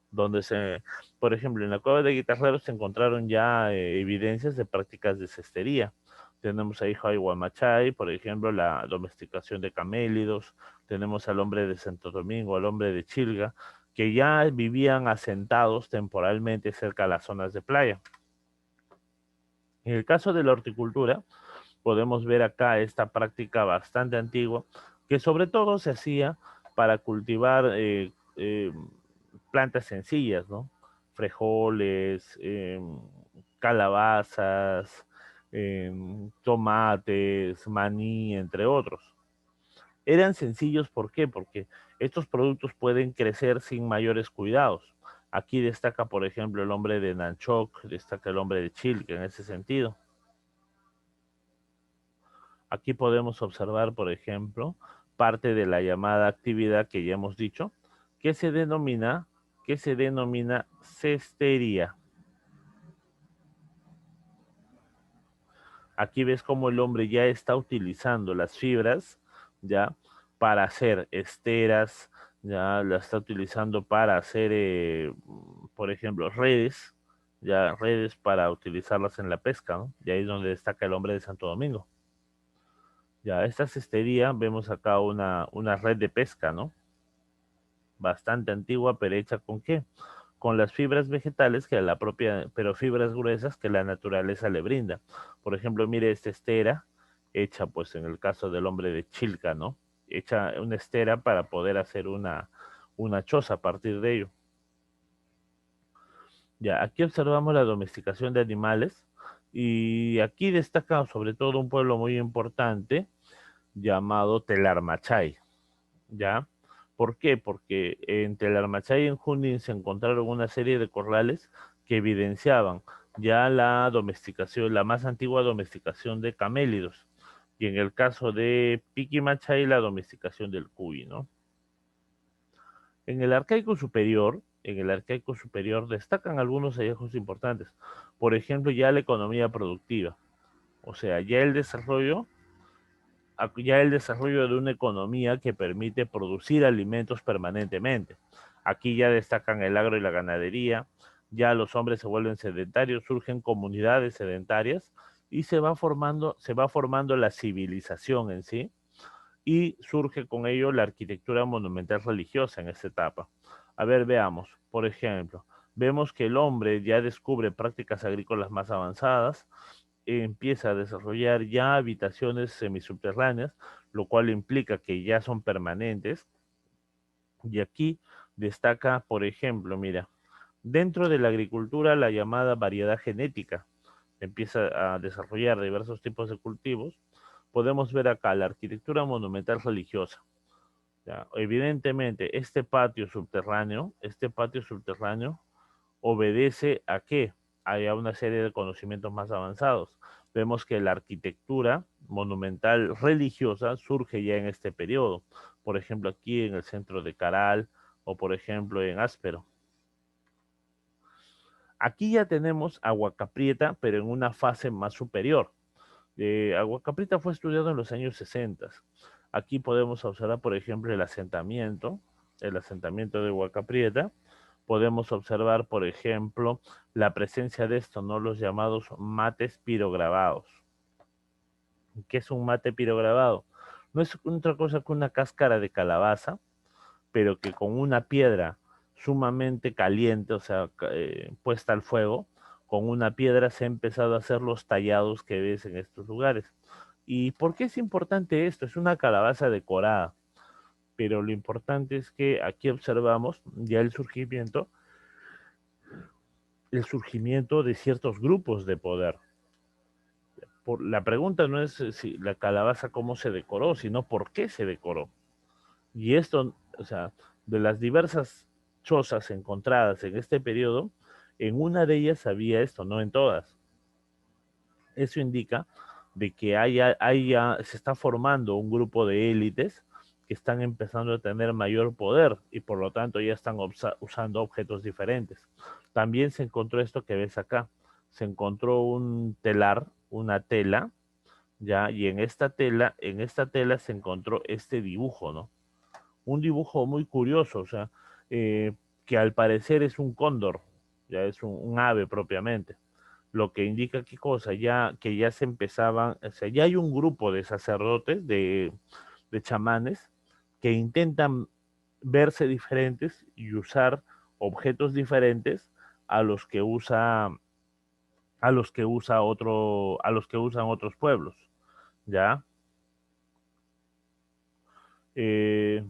S1: Donde por ejemplo, en la cueva de Guitarrero se encontraron ya evidencias de prácticas de cestería. Tenemos ahí Huayhuamachay, por ejemplo, la domesticación de camélidos. Tenemos al hombre de Santo Domingo, al hombre de Chilga, que ya vivían asentados temporalmente cerca de las zonas de playa. En el caso de la horticultura, podemos ver acá esta práctica bastante antigua, que sobre todo se hacía para cultivar plantas sencillas, ¿no? Frijoles, calabazas, tomates, maní, entre otros. Eran sencillos, ¿por qué? Porque estos productos pueden crecer sin mayores cuidados. Aquí destaca, por ejemplo, el hombre de Nanchoc, destaca el hombre de Chilca en ese sentido. Aquí podemos observar, por ejemplo, parte de la llamada actividad que ya hemos dicho, que se denomina, cestería. Aquí ves cómo el hombre ya está utilizando las fibras, ya, para hacer esteras, ya la está utilizando para hacer, por ejemplo, redes, ya redes para utilizarlas en la pesca, ¿no? Y ahí es donde destaca el hombre de Santo Domingo. Ya, esta cestería, vemos acá una red de pesca, ¿no? Bastante antigua, pero hecha ¿con qué? Con las fibras vegetales que la propia, pero fibras gruesas que la naturaleza le brinda. Por ejemplo, mire esta estera, hecha pues en el caso del hombre de Chilca, ¿no? Hecha una estera para poder hacer una choza a partir de ello. Ya, aquí observamos la domesticación de animales y aquí destaca sobre todo un pueblo muy importante llamado Telarmachay. ¿Ya? ¿Por qué? Porque en Telarmachay y en Junín se encontraron una serie de corrales que evidenciaban ya la domesticación, la más antigua domesticación de camélidos. Y en el caso de Piquimachay, la domesticación del cuy, ¿no? En el arcaico superior destacan algunos hallazgos importantes. Por ejemplo, ya la economía productiva. O sea, ya el desarrollo de una economía que permite producir alimentos permanentemente. Aquí ya destacan el agro y la ganadería, ya los hombres se vuelven sedentarios, surgen comunidades sedentarias y se va formando la civilización en sí y surge con ello la arquitectura monumental religiosa en esta etapa. A ver, veamos, por ejemplo, vemos que el hombre ya descubre prácticas agrícolas más avanzadas, empieza a desarrollar ya habitaciones semisubterráneas, lo cual implica que ya son permanentes. Y aquí destaca, por ejemplo, mira, dentro de la agricultura la llamada variedad genética empieza a desarrollar diversos tipos de cultivos. Podemos ver acá la arquitectura monumental religiosa. ¿Ya? Evidentemente, este patio subterráneo obedece a qué? Hay una serie de conocimientos más avanzados. Vemos que la arquitectura monumental religiosa surge ya en este periodo. Por ejemplo, aquí en el centro de Caral o por ejemplo en Áspero. Aquí ya tenemos Aguacaprieta, pero en una fase más superior. Aguacaprieta fue estudiado en los años 60. Aquí podemos observar, por ejemplo, el asentamiento de Aguacaprieta. Podemos observar, por ejemplo, la presencia de esto, ¿no? Los llamados mates pirograbados. ¿Qué es un mate pirograbado? No es otra cosa que una cáscara de calabaza, pero que con una piedra sumamente caliente, o sea, puesta al fuego, con una piedra se ha empezado a hacer los tallados que ves en estos lugares. ¿Y por qué es importante esto? Es una calabaza decorada, pero lo importante es que aquí observamos ya el surgimiento de ciertos grupos de poder. La pregunta no es si la calabaza cómo se decoró, sino por qué se decoró. Y esto, o sea, de las diversas chozas encontradas en este periodo, en una de ellas había esto, no en todas. Eso indica de que se está formando un grupo de élites que están empezando a tener mayor poder y por lo tanto ya están usando objetos diferentes. También se encontró esto que ves acá. Se encontró un telar, una tela, ya, y en esta tela se encontró este dibujo, ¿no? Un dibujo muy curioso, o sea, que al parecer es un cóndor, ya es un ave propiamente, lo que indica qué cosa, ya que ya se empezaban, o sea, ya hay un grupo de sacerdotes, de chamanes, que intentan verse diferentes y usar objetos diferentes a los que usa, a los que usan otros pueblos, ¿ya? Eh,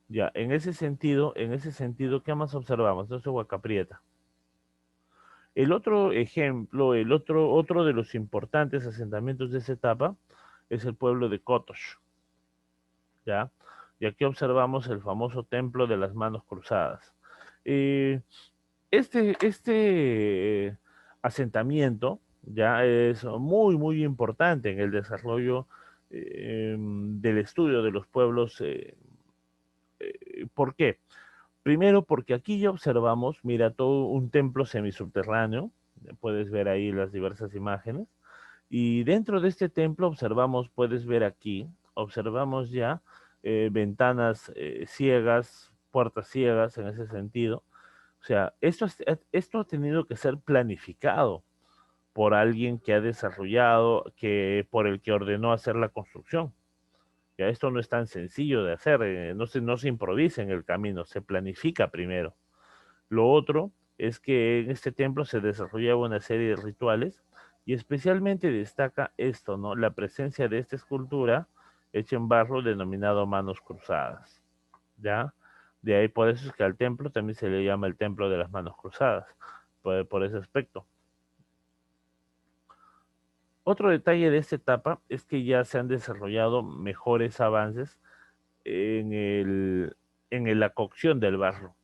S1: ya, en ese sentido, ¿qué más observamos? Entonces, Huacaprieta. El otro ejemplo, otro de los importantes asentamientos de esa etapa es el pueblo de Kotosh, ¿ya? Y aquí observamos el famoso templo de las manos cruzadas. Eh, este asentamiento ya es muy, muy importante en el desarrollo del estudio de los pueblos. ¿Por qué? Primero, porque aquí ya observamos, mira, todo un templo semisubterráneo, puedes ver ahí las diversas imágenes, y dentro de este templo observamos, puedes ver aquí, observamos ya ventanas ciegas, puertas ciegas en ese sentido. O sea, esto ha tenido que ser planificado por alguien que ha desarrollado, por el que ordenó hacer la construcción. Ya esto no es tan sencillo de hacer, no se improvisa en el camino, se planifica primero. Lo otro es que en este templo se desarrollaba una serie de rituales y especialmente destaca esto, ¿no? La presencia de esta escultura hecha en barro denominado manos cruzadas, ¿ya? De ahí por eso es que al templo también se le llama el templo de las manos cruzadas, por ese aspecto. Otro detalle de esta etapa es que ya se han desarrollado mejores avances en la cocción del barro,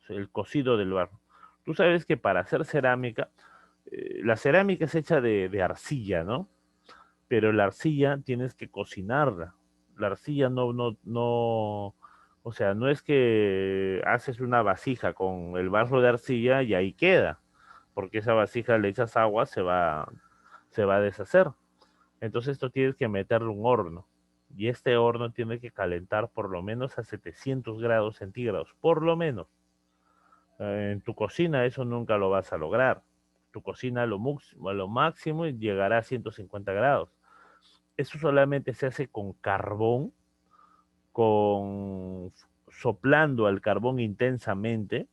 S1: el cocido del barro. Tú sabes que para hacer cerámica, la cerámica es hecha de arcilla, ¿no? Pero la arcilla tienes que cocinarla. La arcilla o sea, no es que haces una vasija con el barro de arcilla y ahí queda, porque esa vasija le echas agua, se va a deshacer. Entonces esto tienes que meterle un horno. Y este horno tiene que calentar por lo menos a 700 grados centígrados, por lo menos. En tu cocina eso nunca lo vas a lograr. Tu cocina a lo máximo llegará a 150 grados. Eso solamente se hace con carbón, con soplando al carbón intensamente,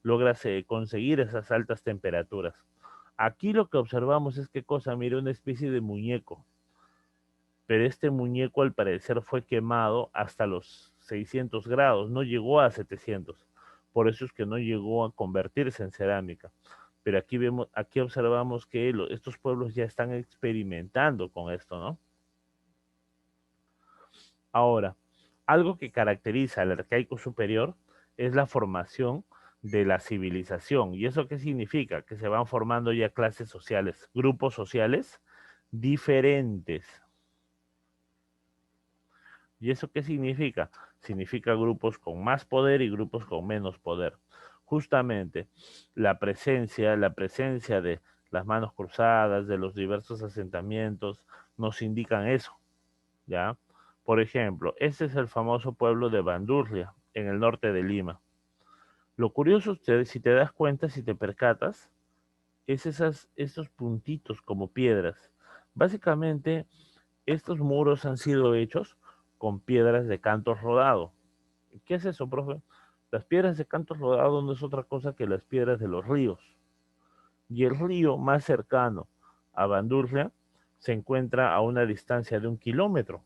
S1: logras conseguir esas altas temperaturas. Aquí lo que observamos es qué cosa, mira, una especie de muñeco, pero este muñeco al parecer fue quemado hasta los 600 grados, no llegó a 700, por eso es que no llegó a convertirse en cerámica. Pero aquí observamos que estos pueblos ya están experimentando con esto, ¿no? Ahora, algo que caracteriza al arcaico superior es la formación de la civilización. ¿Y eso qué significa? Que se van formando ya clases sociales, grupos sociales diferentes. ¿Y eso qué significa? Significa grupos con más poder y grupos con menos poder. Justamente la presencia de las manos cruzadas, de los diversos asentamientos, nos indican eso, ¿ya? Por ejemplo, este es el famoso pueblo de Bandurria, en el norte de Lima. Lo curioso, si te das cuenta, si te percatas, es estos puntitos como piedras. Básicamente, estos muros han sido hechos con piedras de canto rodado. ¿Qué es eso, profe? Las piedras de canto rodado no es otra cosa que las piedras de los ríos. Y el río más cercano a Bandurria se encuentra a una distancia de 1 kilómetro.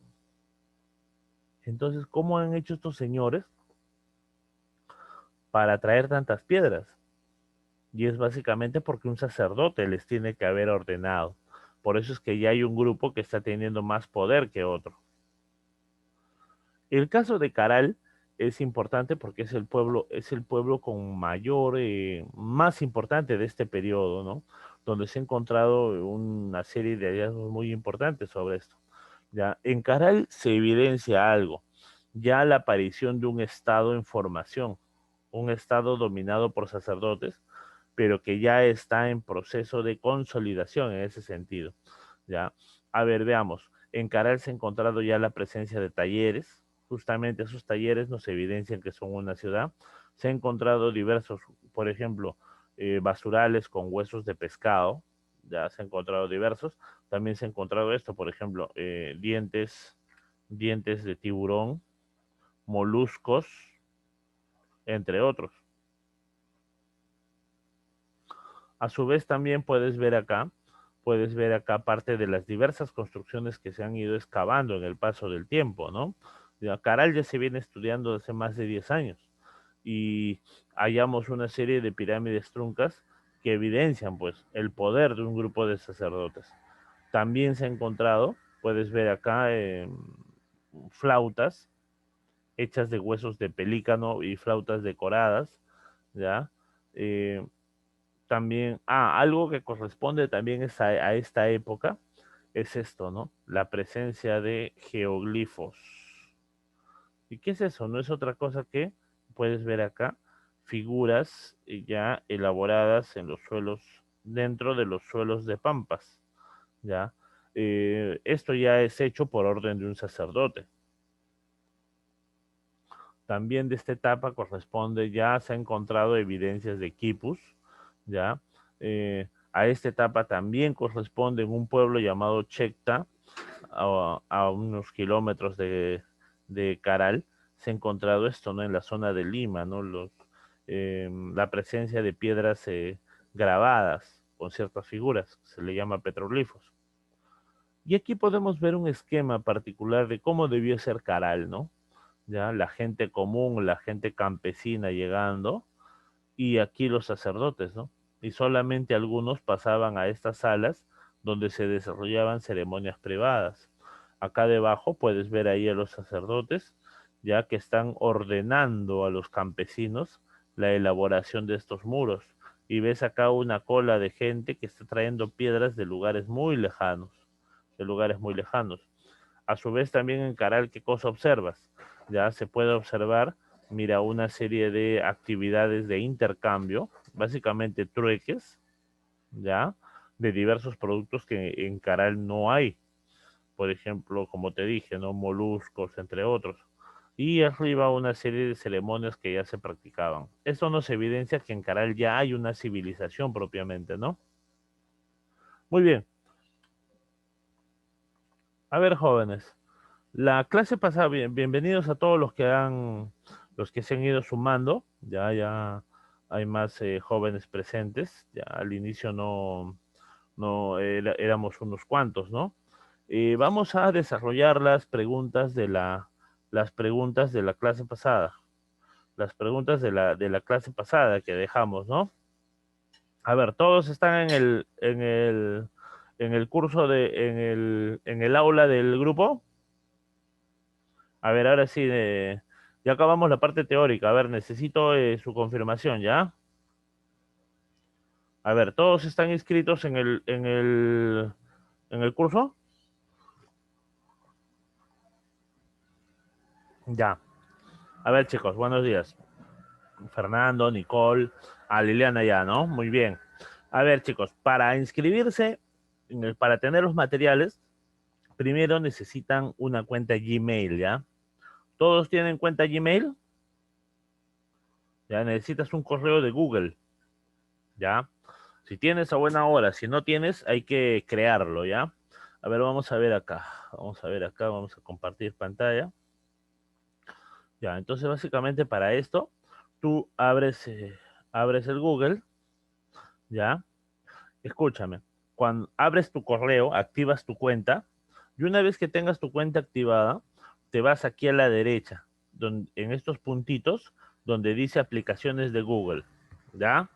S1: Entonces, ¿cómo han hecho estos señores para traer tantas piedras? Y es básicamente porque un sacerdote les tiene que haber ordenado. Por eso es que ya hay un grupo que está teniendo más poder que otro. El caso de Caral es importante porque es el pueblo con mayor, más importante de este periodo, ¿no? Donde se ha encontrado una serie de hallazgos muy importantes sobre esto. ¿ya? En Caral se evidencia algo, ya la aparición de un estado en formación, un estado dominado por sacerdotes, pero que ya está en proceso de consolidación en ese sentido, ¿ya? A ver, veamos, en Caral se ha encontrado ya la presencia de talleres, justamente esos talleres nos evidencian que son una ciudad, se han encontrado diversos, por ejemplo, basurales con huesos de pescado, ya se han encontrado diversos, también se ha encontrado esto, por ejemplo, dientes de tiburón, moluscos, entre otros. A su vez también puedes ver acá parte de las diversas construcciones que se han ido excavando en el paso del tiempo, ¿no? Ya, Caral ya se viene estudiando hace más de 10 años y hallamos una serie de pirámides truncas que evidencian pues el poder de un grupo de sacerdotes. También se ha encontrado, puedes ver acá, flautas hechas de huesos de pelícano y flautas decoradas, ¿ya? Eh, también, algo que corresponde también es a esta época, es esto, ¿no? La presencia de geoglifos. ¿Y qué es eso? No es otra cosa que, puedes ver acá, figuras ya elaboradas en los suelos, dentro de los suelos de Pampas, ¿ya? Esto ya es hecho por orden de un sacerdote. También de esta etapa corresponde, ya se ha encontrado evidencias de quipus, ¿ya? A esta etapa también corresponde en un pueblo llamado Checta, a unos kilómetros de Caral, se ha encontrado esto, ¿no? En la zona de Lima, ¿no? La presencia de piedras grabadas con ciertas figuras, se le llama petroglifos. Y aquí podemos ver un esquema particular de cómo debió ser Caral, ¿no? Ya la gente común, la gente campesina llegando, y aquí los sacerdotes, ¿no? Y solamente algunos pasaban a estas salas donde se desarrollaban ceremonias privadas. Acá debajo puedes ver ahí a los sacerdotes, ya que están ordenando a los campesinos la elaboración de estos muros. Y ves acá una cola de gente que está trayendo piedras de lugares muy lejanos, de lugares muy lejanos. A su vez también en Caral, ¿qué cosa observas? Ya se puede observar, mira, una serie de actividades de intercambio, básicamente trueques, ya, de diversos productos que en Caral no hay. Por ejemplo, como te dije, ¿no? Moluscos, entre otros. Y arriba una serie de ceremonias que ya se practicaban. Esto nos evidencia que en Caral ya hay una civilización propiamente, ¿no? Muy bien. A ver, jóvenes. La clase pasada, bienvenidos a todos los que se han ido sumando. Ya hay más jóvenes presentes. Ya al inicio no éramos unos cuantos, ¿no? Vamos a desarrollar las preguntas de la clase pasada. Las preguntas de la clase pasada que dejamos, ¿no? A ver, todos están en el curso en el aula del grupo. A ver, ahora sí, ya acabamos la parte teórica. A ver, necesito su confirmación, ¿ya? A ver, ¿todos están inscritos en el curso? Ya. A ver, chicos, buenos días. Fernando, Nicole, a Liliana ya, ¿no? Muy bien. A ver, chicos, para inscribirse, para tener los materiales, primero necesitan una cuenta Gmail, ¿ya? ¿Todos tienen cuenta Gmail? Ya necesitas un correo de Google, ¿ya? Si tienes a buena hora, si no tienes, hay que crearlo, ¿ya? A ver, vamos a ver acá. Vamos a ver acá, vamos a compartir pantalla. Ya, entonces básicamente para esto, tú abres el Google, ¿ya? Escúchame. Cuando abres tu correo, activas tu cuenta, y una vez que tengas tu cuenta activada, te vas aquí a la derecha, en estos puntitos, donde dice aplicaciones de Google, ¿ya?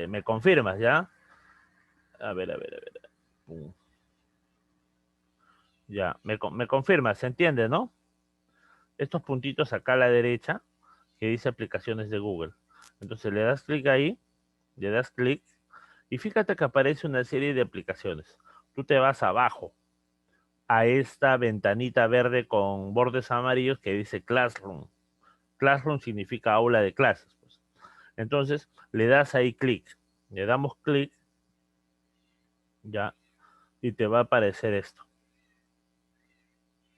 S1: Me confirmas, ¿ya? A ver. Pum. Ya, me confirma, ¿se entiende, no? Estos puntitos acá a la derecha que dice aplicaciones de Google. Entonces le das clic ahí, le das clic y fíjate que aparece una serie de aplicaciones. Tú te vas abajo, a esta ventanita verde con bordes amarillos que dice Classroom. Classroom significa aula de clases, pues. Entonces, le das ahí clic. Le damos clic, ya, y te va a aparecer esto.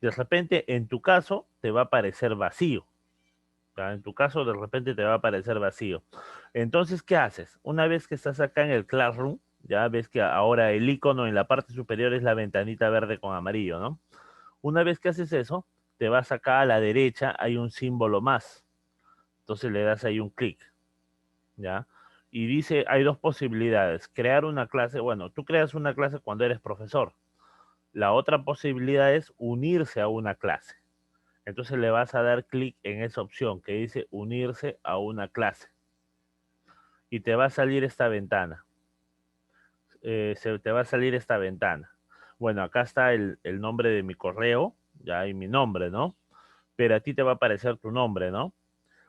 S1: De repente, en tu caso, te va a aparecer vacío. ¿Ya? En tu caso, de repente te va a aparecer vacío. Entonces, ¿qué haces? Una vez que estás acá en el Classroom, ya ves que ahora el icono en la parte superior es la ventanita verde con amarillo, ¿no? Una vez que haces eso, te vas acá a la derecha, hay un símbolo más. Entonces le das ahí un clic, ¿ya? Y dice, hay dos posibilidades. Crear una clase, bueno, tú creas una clase cuando eres profesor. La otra posibilidad es unirse a una clase. Entonces le vas a dar clic en esa opción que dice unirse a una clase. Y te va a salir esta ventana. Te va a salir esta ventana. Bueno, acá está el nombre de mi correo, ya hay mi nombre, ¿no? Pero a ti te va a aparecer tu nombre, ¿no?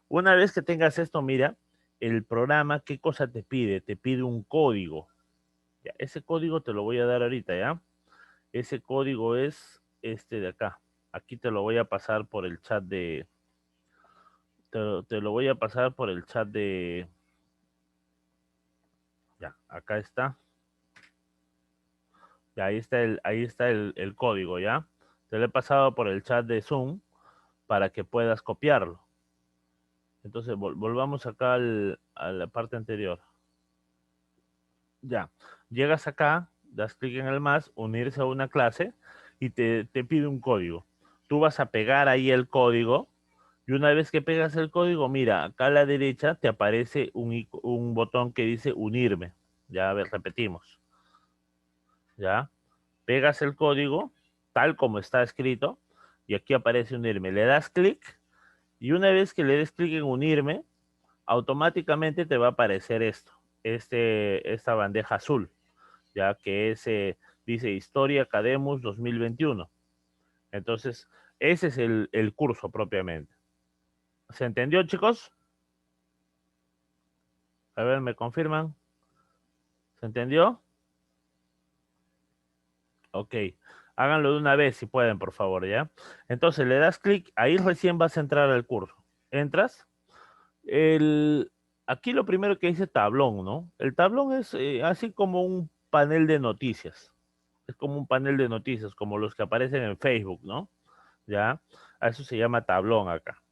S1: Una vez que tengas esto, mira, el programa, ¿qué cosa te pide? Te pide un código. Ya, ese código te lo voy a dar ahorita, ¿ya? Ese código es este de acá. Aquí te lo voy a pasar por el chat de... Te lo voy a pasar por el chat de... Ya, acá está. Ya, ahí está el código, ¿ya? Te lo he pasado por el chat de Zoom para que puedas copiarlo. Entonces, volvamos acá a la parte anterior. Ya, llegas acá, das clic en el más, unirse a una clase y te pide un código. Tú vas a pegar ahí el código y una vez que pegas el código, mira, acá a la derecha te aparece un botón que dice unirme. Ya, a ver, repetimos. Ya, pegas el código tal como está escrito y aquí aparece unirme. Le das clic y una vez que le des clic en unirme, automáticamente te va a aparecer esto, esta bandeja azul, ya que dice Historia Academus 2021. Entonces, ese es el curso propiamente. ¿Se entendió, chicos? A ver, ¿me confirman? ¿Se entendió? Ok. Háganlo de una vez si pueden, por favor, ¿ya? Entonces, le das clic, ahí recién vas a entrar al curso. Entras. El, Aquí lo primero que dice tablón, ¿no? El tablón es así como un panel de noticias. Es como un panel de noticias, como los que aparecen en Facebook, ¿no? ¿Ya? A eso se llama tablón acá.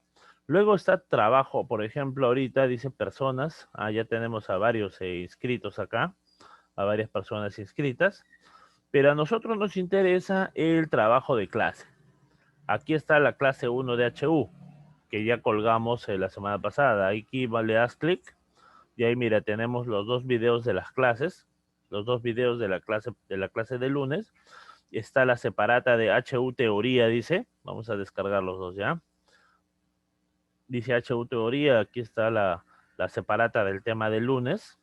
S1: Luego está trabajo, por ejemplo, ahorita dice personas, ya tenemos a varios inscritos acá, a varias personas inscritas, pero a nosotros nos interesa el trabajo de clase. Aquí está la clase 1 de HU, que ya colgamos la semana pasada. Aquí le das clic y ahí mira, tenemos los dos videos de las clases, los dos videos de la clase de lunes. Está la separata de HU Teoría, dice. Vamos a descargar los dos ya. Dice HU Teoría, aquí está la separata del tema del lunes.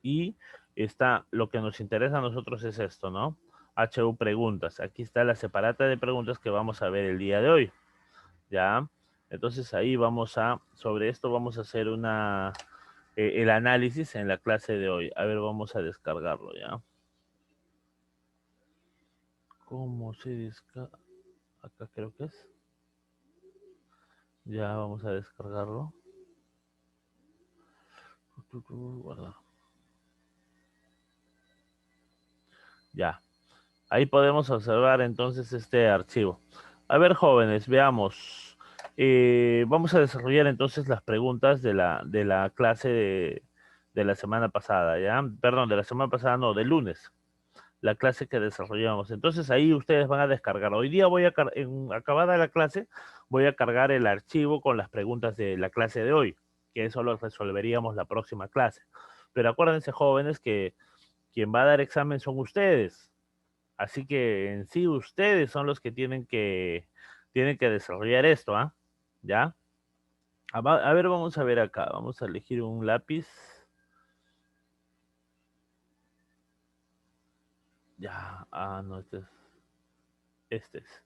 S1: Y está, lo que nos interesa a nosotros es esto, ¿no? HU Preguntas. Aquí está la separata de preguntas que vamos a ver el día de hoy. ¿Ya? Entonces ahí sobre esto vamos a hacer el análisis en la clase de hoy. A ver, vamos a descargarlo, ¿ya? ¿Cómo se descarga? Acá creo que es. Ya vamos a descargarlo. Guarda. Ya. Ahí podemos observar entonces este archivo. A ver, jóvenes, veamos. Vamos a desarrollar entonces las preguntas de la clase de la semana pasada, ¿ya? Perdón, de la semana pasada, no, del lunes. La clase que desarrollamos. Entonces ahí ustedes van a descargar. Hoy día acabada la clase, voy a cargar el archivo con las preguntas de la clase de hoy, que eso lo resolveríamos la próxima clase. Pero acuérdense, jóvenes, que quien va a dar examen son ustedes. Así que en sí ustedes son los que tienen que desarrollar esto, ¿ah? ¿Ya? A ver, vamos a ver acá. Vamos a elegir un lápiz. Ya, no, este es.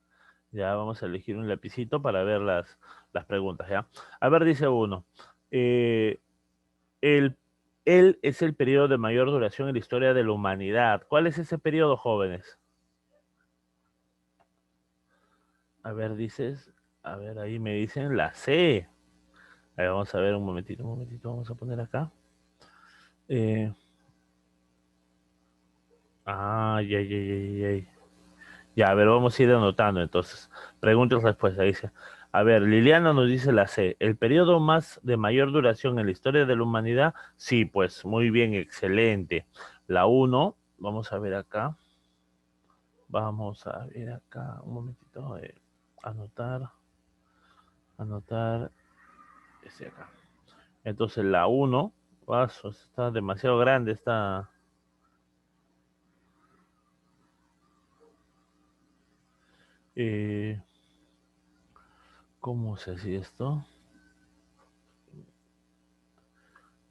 S1: Ya vamos a elegir un lapicito para ver las preguntas, ¿ya? A ver, dice uno. eh, el, él es el periodo de mayor duración en la historia de la humanidad. ¿Cuál es ese periodo, jóvenes? A ver, dices, a ver, ahí me dicen la C. A ver, vamos a ver un momentito, vamos a poner acá. Eh, ay. Ya, a ver, vamos a ir anotando entonces. Preguntas y respuestas. Dice, a ver, Liliana nos dice la C. ¿El periodo más de mayor duración en la historia de la humanidad? Sí, pues muy bien, excelente. La uno, vamos a ver acá. Vamos a ver acá, un momentito. Anotar, anotar, este acá. Entonces la uno, está demasiado grande, está... eh, ¿cómo se hace esto?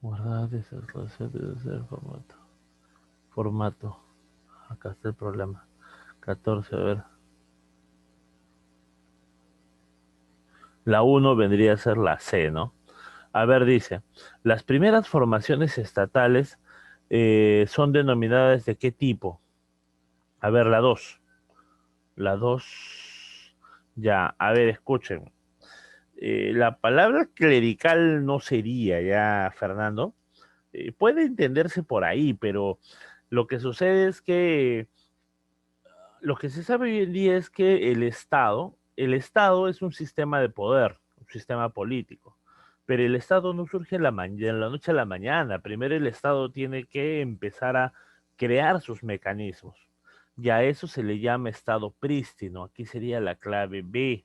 S1: Guardar, deshacer, formato. Formato. Acá está el problema. 14, a ver. La uno vendría a ser la C, ¿no? A ver, dice, las primeras formaciones estatales son denominadas de qué tipo. A ver, la 2. La 2. Ya, a ver, escuchen. La palabra clerical no sería ya, Fernando. Puede entenderse por ahí, pero lo que sucede es que lo que se sabe hoy en día es que el Estado es un sistema de poder, un sistema político, pero el Estado no surge en la noche a la mañana. Primero el Estado tiene que empezar a crear sus mecanismos. Y a eso se le llama Estado prístino. Aquí sería la clave B.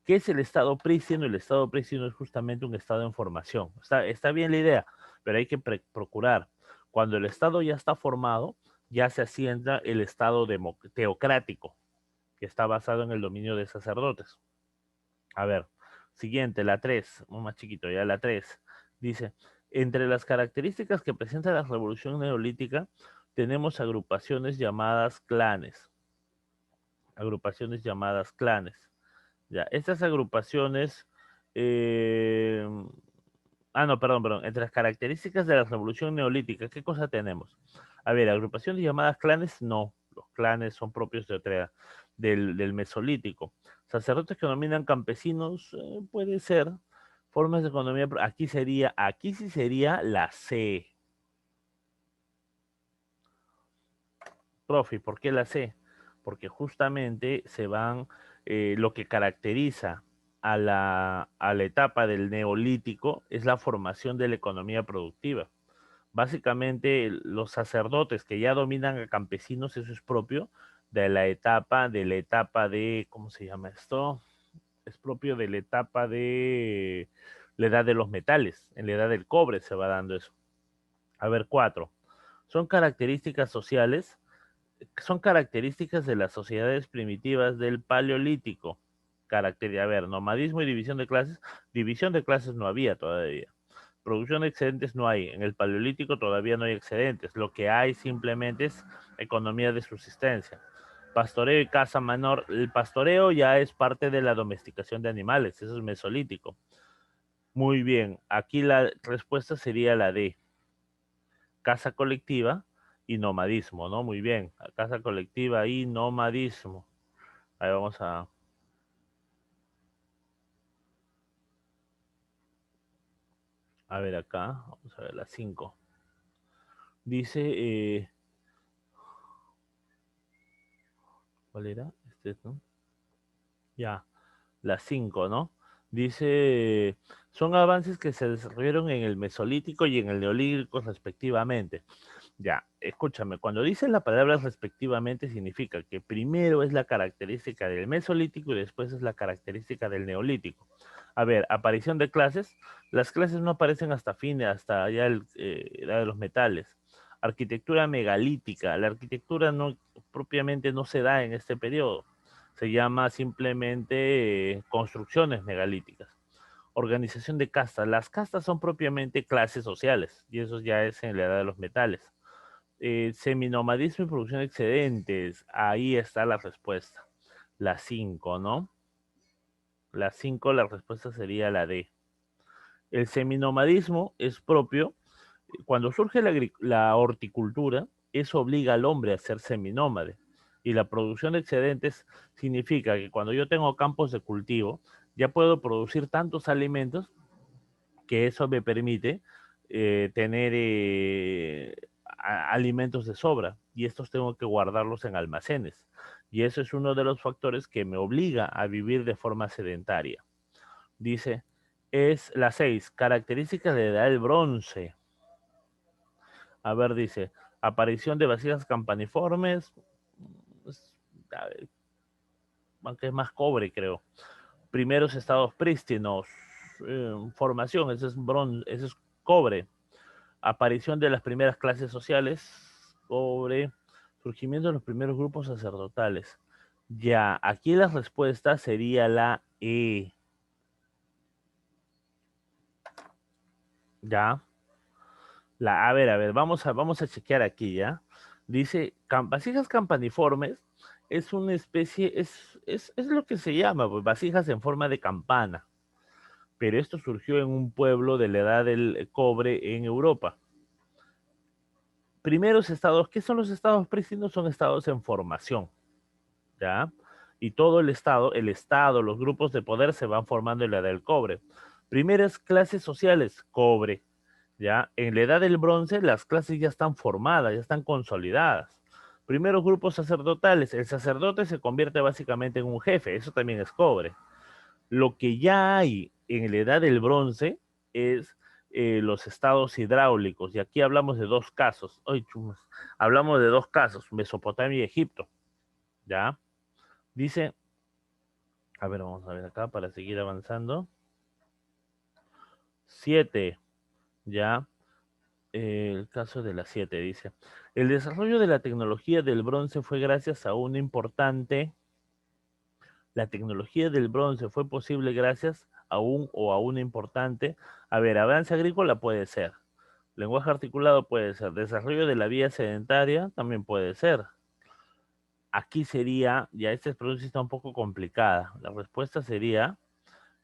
S1: ¿Qué es el estado prístino? El estado prístino es justamente un estado en formación. Está bien la idea, pero hay que procurar. Cuando el estado ya está formado, ya se asienta el estado teocrático, que está basado en el dominio de sacerdotes. A ver, siguiente, la 3, un más chiquito, ya la 3. Dice, entre las características que presenta la revolución neolítica, tenemos agrupaciones llamadas clanes. Agrupaciones llamadas clanes. Ya, estas agrupaciones, eh, no, perdón. Entre las características de la revolución neolítica, ¿qué cosa tenemos? A ver, agrupaciones llamadas clanes, no. Los clanes son propios del Mesolítico. Sacerdotes que dominan campesinos, puede ser. Formas de economía, aquí sí sería la C. Profe, ¿por qué la C? Porque justamente lo que caracteriza a la etapa del neolítico es la formación de la economía productiva. Básicamente, los sacerdotes que ya dominan a campesinos, eso es propio de la etapa de, ¿cómo se llama esto? Es propio de la etapa de la edad de los metales, en la edad del cobre se va dando eso. A ver, 4. Son características sociales son características de las sociedades primitivas del Paleolítico. A ver, nomadismo y división de clases. División de clases no había todavía. Producción de excedentes no hay. En el Paleolítico todavía no hay excedentes. Lo que hay simplemente es economía de subsistencia. Pastoreo y caza menor. El pastoreo ya es parte de la domesticación de animales. Eso es mesolítico. Muy bien. Aquí la respuesta sería la D. Casa colectiva y nomadismo, ¿no? Muy bien, casa colectiva y nomadismo. Ahí a ver acá, vamos a ver la 5. Dice, ¿cuál era? ¿No? Ya, la 5, ¿no? Dice, son avances que se desarrollaron en el Mesolítico y en el Neolítico respectivamente. Ya, escúchame, cuando dice la palabra respectivamente significa que primero es la característica del Mesolítico y después es la característica del Neolítico. A ver, aparición de clases. Las clases no aparecen hasta ya edad de los metales. Arquitectura megalítica. La arquitectura no propiamente no se da en este periodo. Se llama simplemente construcciones megalíticas. Organización de castas. Las castas son propiamente clases sociales y eso ya es en la edad de los metales. Seminomadismo y producción de excedentes. Ahí está la respuesta. La 5, ¿no? La 5, la respuesta sería la D. El seminomadismo es propio. Cuando surge la horticultura, eso obliga al hombre a ser seminómade. Y la producción de excedentes significa que cuando yo tengo campos de cultivo, ya puedo producir tantos alimentos que eso me permite tener alimentos de sobra y estos tengo que guardarlos en almacenes. Y eso es uno de los factores que me obliga a vivir de forma sedentaria. Dice, es la 6, características de la edad del bronce. A ver, dice, aparición de vasijas campaniformes, a ver, aunque es más cobre, creo. Primeros estados prístinos, formación, ese es cobre. Aparición de las primeras clases sociales, cobre. Surgimiento de los primeros grupos sacerdotales. Ya, aquí la respuesta sería la E. Ya. A ver, vamos a chequear aquí, ¿ya? Dice, vasijas campaniformes es una especie, es lo que se llama, pues, vasijas en forma de campana. Pero esto surgió en un pueblo de la edad del cobre en Europa. Primeros estados, ¿qué son los estados prístinos? Son estados en formación, ¿ya? Y todo el estado, los grupos de poder se van formando en la edad del cobre. Primeras clases sociales, cobre, ¿ya? En la edad del bronce las clases ya están formadas, ya están consolidadas. Primeros grupos sacerdotales, el sacerdote se convierte básicamente en un jefe, eso también es cobre. Lo que ya hay en la edad del bronce es los estados hidráulicos, y aquí hablamos de dos casos. Ay, chumas. Hablamos de dos casos, Mesopotamia y Egipto, ¿ya? Dice, a ver, vamos a ver acá para seguir avanzando. 7, ¿ya? El caso de las 7 dice, el desarrollo de la tecnología del bronce fue gracias a una importante, la tecnología del bronce fue posible gracias a un o a una importante, a ver, avance agrícola puede ser, lenguaje articulado puede ser, desarrollo de la vía sedentaria también puede ser. Aquí sería, ya esta pregunta está un poco complicada, la respuesta sería,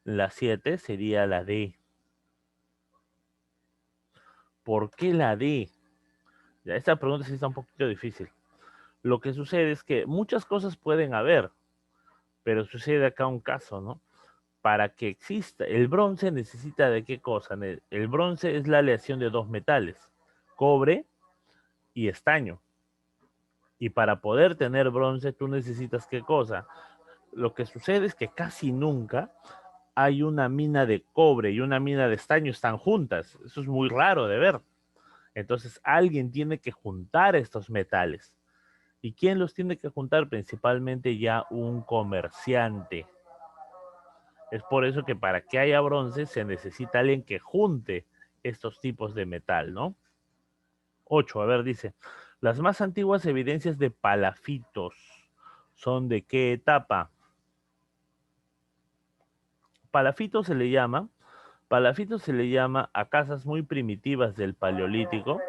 S1: la 7 sería la D. ¿Por qué la D? Ya esta pregunta sí está un poquito difícil. Lo que sucede es que muchas cosas pueden haber, pero sucede acá un caso, ¿no? Para que exista, el bronce necesita de qué cosa? El bronce es la aleación de dos metales, cobre y estaño. Y para poder tener bronce, tú necesitas qué cosa? Lo que sucede es que casi nunca hay una mina de cobre y una mina de estaño están juntas. Eso es muy raro de ver. Entonces, alguien tiene que juntar estos metales. ¿Y quién los tiene que juntar? Principalmente ya un comerciante. Es por eso que para que haya bronce se necesita alguien que junte estos tipos de metal, ¿no? 8, a ver, dice, las más antiguas evidencias de palafitos son de qué etapa? Palafito se le llama, palafito se le llama a casas muy primitivas del Paleolítico,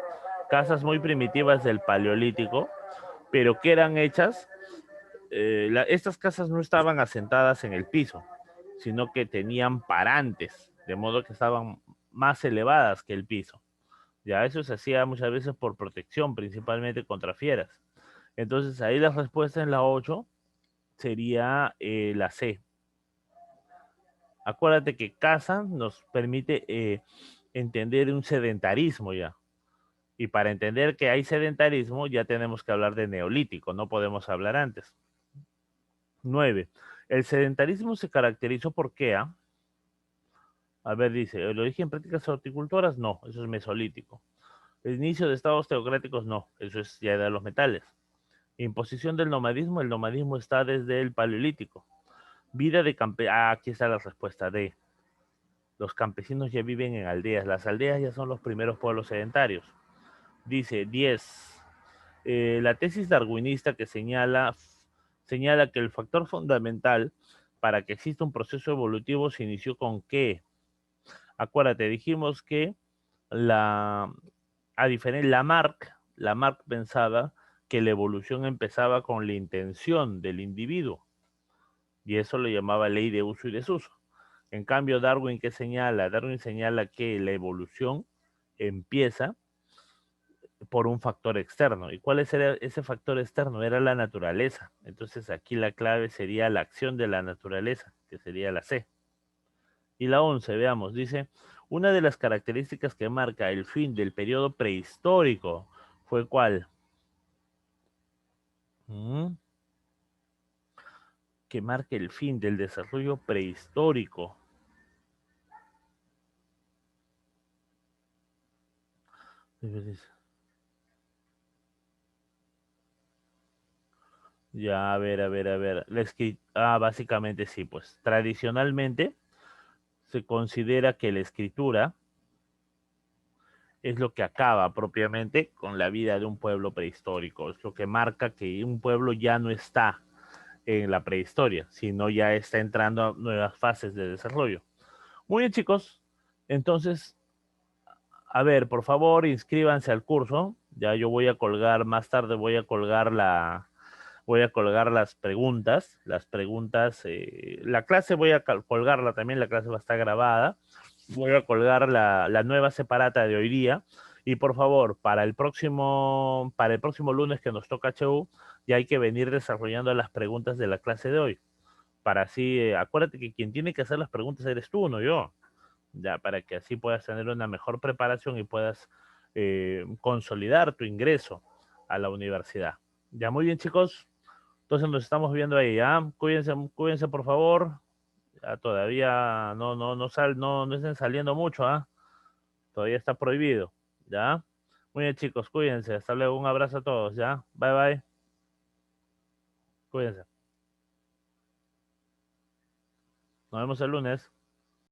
S1: casas muy primitivas del Paleolítico, pero que eran hechas, estas casas no estaban asentadas en el piso, sino que tenían parantes, de modo que estaban más elevadas que el piso. Ya eso se hacía muchas veces por protección, principalmente contra fieras. Entonces ahí la respuesta en la 8 sería la C. Acuérdate que casa nos permite entender un sedentarismo ya. Y para entender que hay sedentarismo ya tenemos que hablar de neolítico, no podemos hablar antes. 9. El sedentarismo se caracterizó por qué, ¿ah? A ver, dice, ¿el origen en prácticas horticultoras? No, eso es mesolítico. El inicio de estados teocráticos, no, eso es ya de los metales. Imposición del nomadismo, el nomadismo está desde el paleolítico. Vida de aquí está la respuesta D. Los campesinos ya viven en aldeas, las aldeas ya son los primeros pueblos sedentarios. Dice 10. La tesis darwinista que señala que el factor fundamental para que exista un proceso evolutivo se inició con qué. Acuérdate, dijimos que la, a diferencia, Lamarck pensaba que la evolución empezaba con la intención del individuo y eso lo llamaba ley de uso y desuso. En cambio, Darwin, ¿qué señala? Darwin señala que la evolución empieza por un factor externo. ¿Y cuál era ese factor externo? Era la naturaleza. Entonces aquí la clave sería la acción de la naturaleza, que sería la C. Y la 11, veamos, dice, una de las características que marca el fin del periodo prehistórico fue ¿cuál? ¿Mm? Que marque el fin del desarrollo prehistórico. Ya, a ver, a ver, a ver. Básicamente sí, pues tradicionalmente se considera que la escritura es lo que acaba propiamente con la vida de un pueblo prehistórico, es lo que marca que un pueblo ya no está en la prehistoria, sino ya está entrando a nuevas fases de desarrollo. Muy bien, chicos. Entonces, a ver, por favor, inscríbanse al curso. Ya yo voy a colgar más tarde, voy a colgar las preguntas, la clase voy a colgarla también, la clase va a estar grabada. Voy a colgar la nueva separata de hoy día. Y por favor, para el próximo lunes que nos toca HU, ya hay que venir desarrollando las preguntas de la clase de hoy. Para así, acuérdate que quien tiene que hacer las preguntas eres tú, no yo. Ya, para que así puedas tener una mejor preparación y puedas consolidar tu ingreso a la universidad. Ya, muy bien, chicos. Entonces nos estamos viendo ahí, ¿ya? Cuídense, cuídense por favor. Ya todavía no estén saliendo mucho, ¿ah? Todavía está prohibido, ¿ya? Muy bien, chicos, cuídense. Hasta luego, un abrazo a todos, ¿ya? Bye, bye. Cuídense. Nos vemos el lunes.